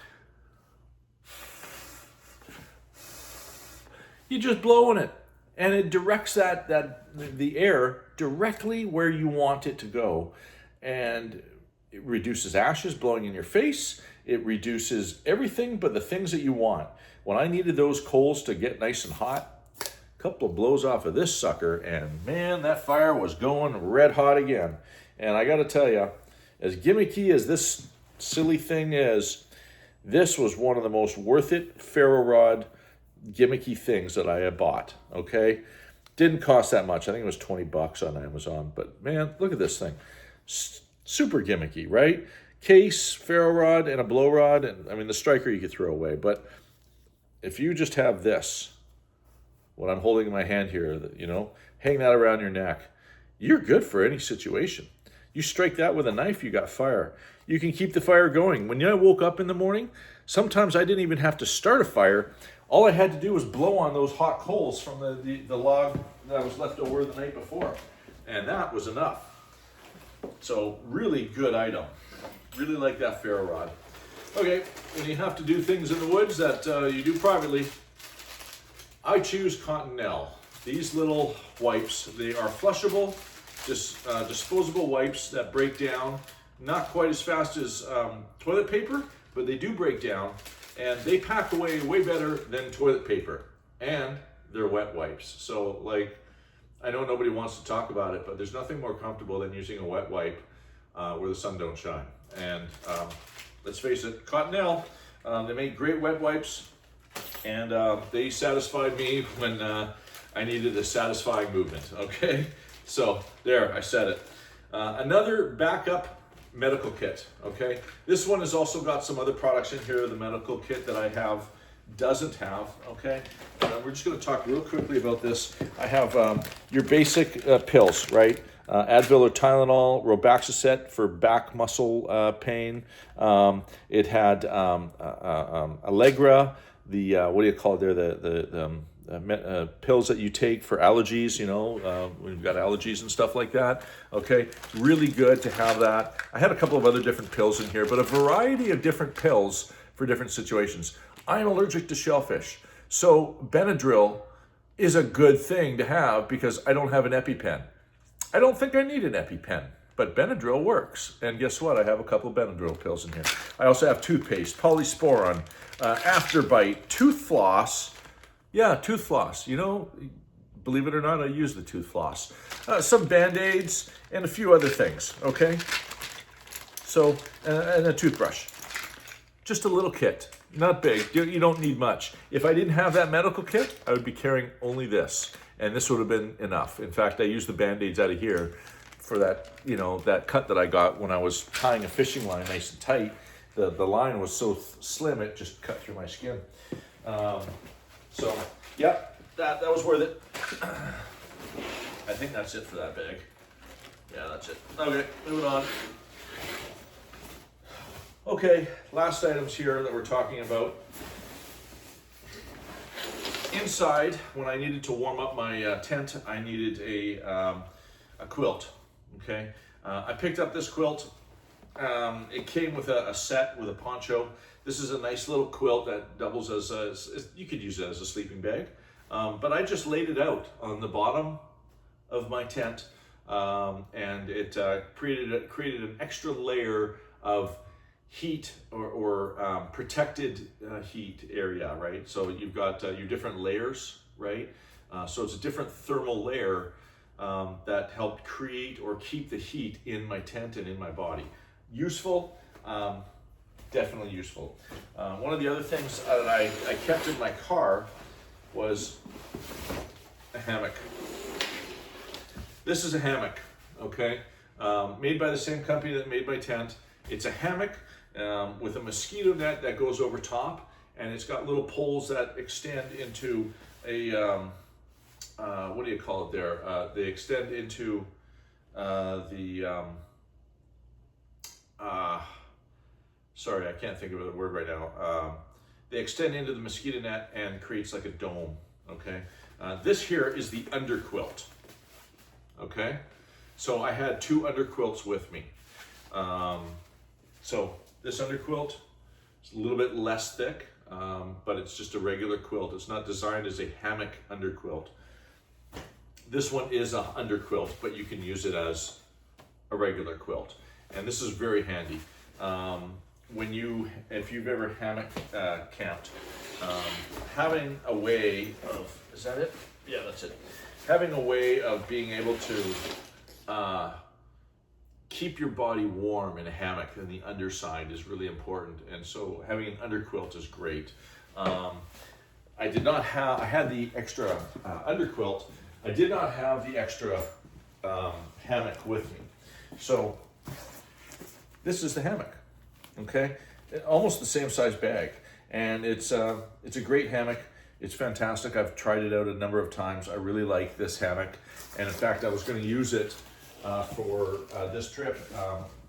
You're just blowing it, and it directs the air directly where you want it to go, and it reduces ashes blowing in your face. It reduces everything but the things that you want. When I needed those coals to get nice and hot, a couple of blows off of this sucker, and man, that fire was going red hot again. And I got to tell you, as gimmicky as this silly thing is, this was one of the most worth it ferro rod gimmicky things that I had bought, okay? Didn't cost that much. I think it was $20 on Amazon, but man, look at this thing. Super gimmicky, right? Case, ferro rod, and a blow rod, and I mean, the striker you could throw away, but if you just have this, what I'm holding in my hand here, you know, hang that around your neck, you're good for any situation. You strike that with a knife, you got fire. You can keep the fire going. When I woke up in the morning, sometimes I didn't even have to start a fire. All I had to do was blow on those hot coals from the log that was left over the night before. And that was enough. So really good item. Really like that ferro rod. Okay, when you have to do things in the woods that you do privately, I choose Cottonelle. These little wipes, they are flushable, disposable wipes that break down. Not quite as fast as toilet paper, but they do break down. And they pack away way better than toilet paper. And they're wet wipes. So, like, I know nobody wants to talk about it, but there's nothing more comfortable than using a wet wipe where the sun don't shine. And let's face it, Cottonelle, they make great wet wipes. And they satisfied me when I needed a satisfying movement, okay? So, there, I said it. Another backup medical kit, okay? This one has also got some other products in here. The medical kit that I have doesn't have, okay? We're just gonna talk real quickly about this. I have your basic pills, right? Advil or Tylenol, Robaxacet for back muscle pain. It had Allegra, what do you call it there, pills that you take for allergies, when you've got allergies and stuff like that. Okay, really good to have that. I had a couple of other different pills in here, but a variety of different pills for different situations. I'm allergic to shellfish, so Benadryl is a good thing to have because I don't have an EpiPen. I don't think I need an EpiPen, but Benadryl works. And guess what? I have a couple of Benadryl pills in here. I also have toothpaste, Polysporin, Afterbite, tooth floss. Yeah, tooth floss. Believe it or not, I use the tooth floss. Some Band-Aids and a few other things, okay? So, and a toothbrush. Just a little kit, not big. You don't need much. If I didn't have that medical kit, I would be carrying only this. And this would have been enough. In fact, I used the Band-Aids out of here for that, that cut that I got when I was tying a fishing line nice and tight. The line was so slim, it just cut through my skin. So, yeah, that was worth it. I think that's it for that bag. Yeah, that's it. Okay, moving on. Okay, last items here that we're talking about. Inside, when I needed to warm up my tent, I needed a quilt, okay? I picked up this quilt. It came with a set with a poncho. This is a nice little quilt that doubles as you could use it as a sleeping bag. But I just laid it out on the bottom of my tent, and it created an extra layer of heat or protected heat area, right? So you've got your different layers, right? So it's a different thermal layer that helped create or keep the heat in my tent and in my body. Useful, definitely useful. One of the other things that I kept in my car was a hammock. This is a hammock, okay? Made by the same company that made my tent. It's a hammock with a mosquito net that goes over top, and it's got little poles that extend into a, what do you call it there? They extend into sorry, I can't think of the word right now. They extend into the mosquito net and creates like a dome, okay? This here is the underquilt, okay? So I had two underquilts with me. So this underquilt is a little bit less thick, but it's just a regular quilt. It's not designed as a hammock underquilt. This one is a underquilt, but you can use it as a regular quilt. And this is very handy. If you've ever hammock camped, having a way of, is that it? Yeah, that's it. Having a way of being able to keep your body warm in a hammock and the underside is really important. And so having an underquilt is great. I had the extra underquilt. I did not have the extra hammock with me. So this is the hammock, okay? Almost the same size bag. And it's a great hammock. It's fantastic. I've tried it out a number of times. I really like this hammock. And in fact, I was gonna use it for this trip.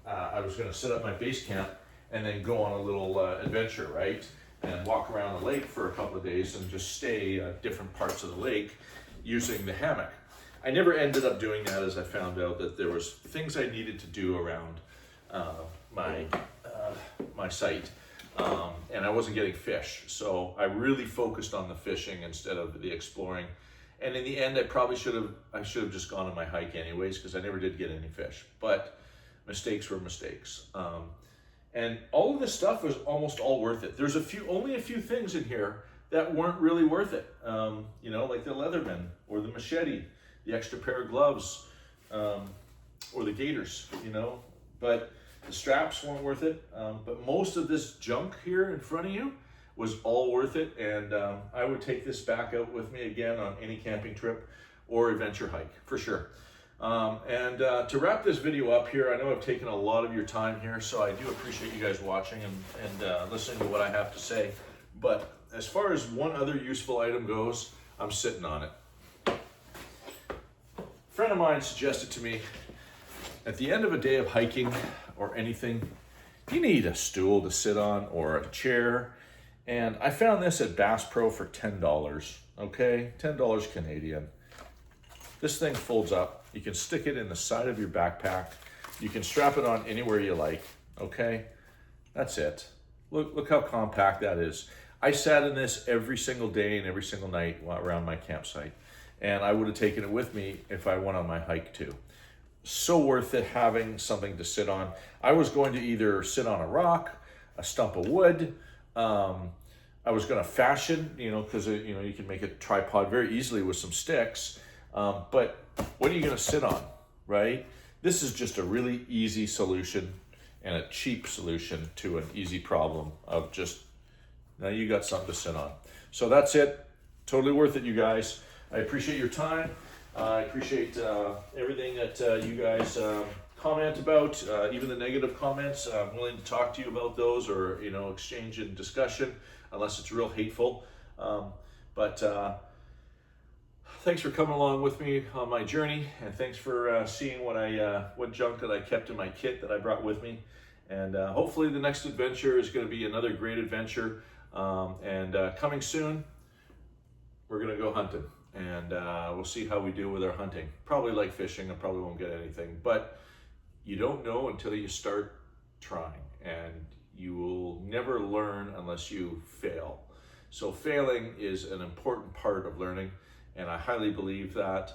I was gonna set up my base camp and then go on a little adventure, right? And walk around the lake for a couple of days and just stay at different parts of the lake using the hammock. I never ended up doing that, as I found out that there was things I needed to do around my site, and I wasn't getting fish. So I really focused on the fishing instead of the exploring. And in the end, I should have just gone on my hike anyways, because I never did get any fish. But mistakes were mistakes. And all of this stuff was almost all worth it. There's only a few things in here that weren't really worth it. Like the Leatherman or the machete, the extra pair of gloves, or the gaiters, but the straps weren't worth it. But most of this junk here in front of you was all worth it. And I would take this back out with me again on any camping trip or adventure hike for sure. To wrap this video up here, I know I've taken a lot of your time here, so I do appreciate you guys watching and listening to what I have to say. But as far as one other useful item goes, I'm sitting on it. A friend of mine suggested to me, at the end of a day of hiking or anything, you need a stool to sit on or a chair. And I found this at Bass Pro for $10, okay? $10 Canadian. This thing folds up. You can stick it in the side of your backpack. You can strap it on anywhere you like, okay? That's it. Look how compact that is. I sat in this every single day and every single night around my campsite. And I would have taken it with me if I went on my hike too. So worth it having something to sit on. I was going to either sit on a rock, a stump of wood. I was going to fashion, because you can make a tripod very easily with some sticks. But what are you going to sit on, right? This is just a really easy solution and a cheap solution to an easy problem of just, now you got something to sit on. So that's it. Totally worth it, you guys. I appreciate your time. I appreciate everything that you guys comment about, even the negative comments. I'm willing to talk to you about those, or exchange in discussion, unless it's real hateful. But thanks for coming along with me on my journey, and thanks for seeing what junk that I kept in my kit that I brought with me. And hopefully the next adventure is going to be another great adventure. And coming soon, we're going to go hunting. And we'll see how we do with our hunting. Probably like fishing, I probably won't get anything, but you don't know until you start trying, and you will never learn unless you fail. So failing is an important part of learning, and I highly believe that.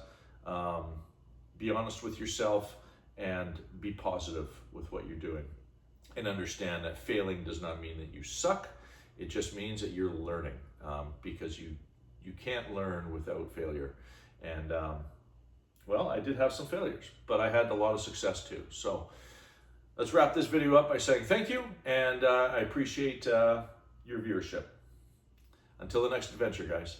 Be honest with yourself and be positive with what you're doing, and understand that failing does not mean that you suck. It just means that you're learning, because you can't learn without failure. And well, I did have some failures, but I had a lot of success too. So let's wrap this video up by saying thank you, and I appreciate your viewership. Until the next adventure, guys.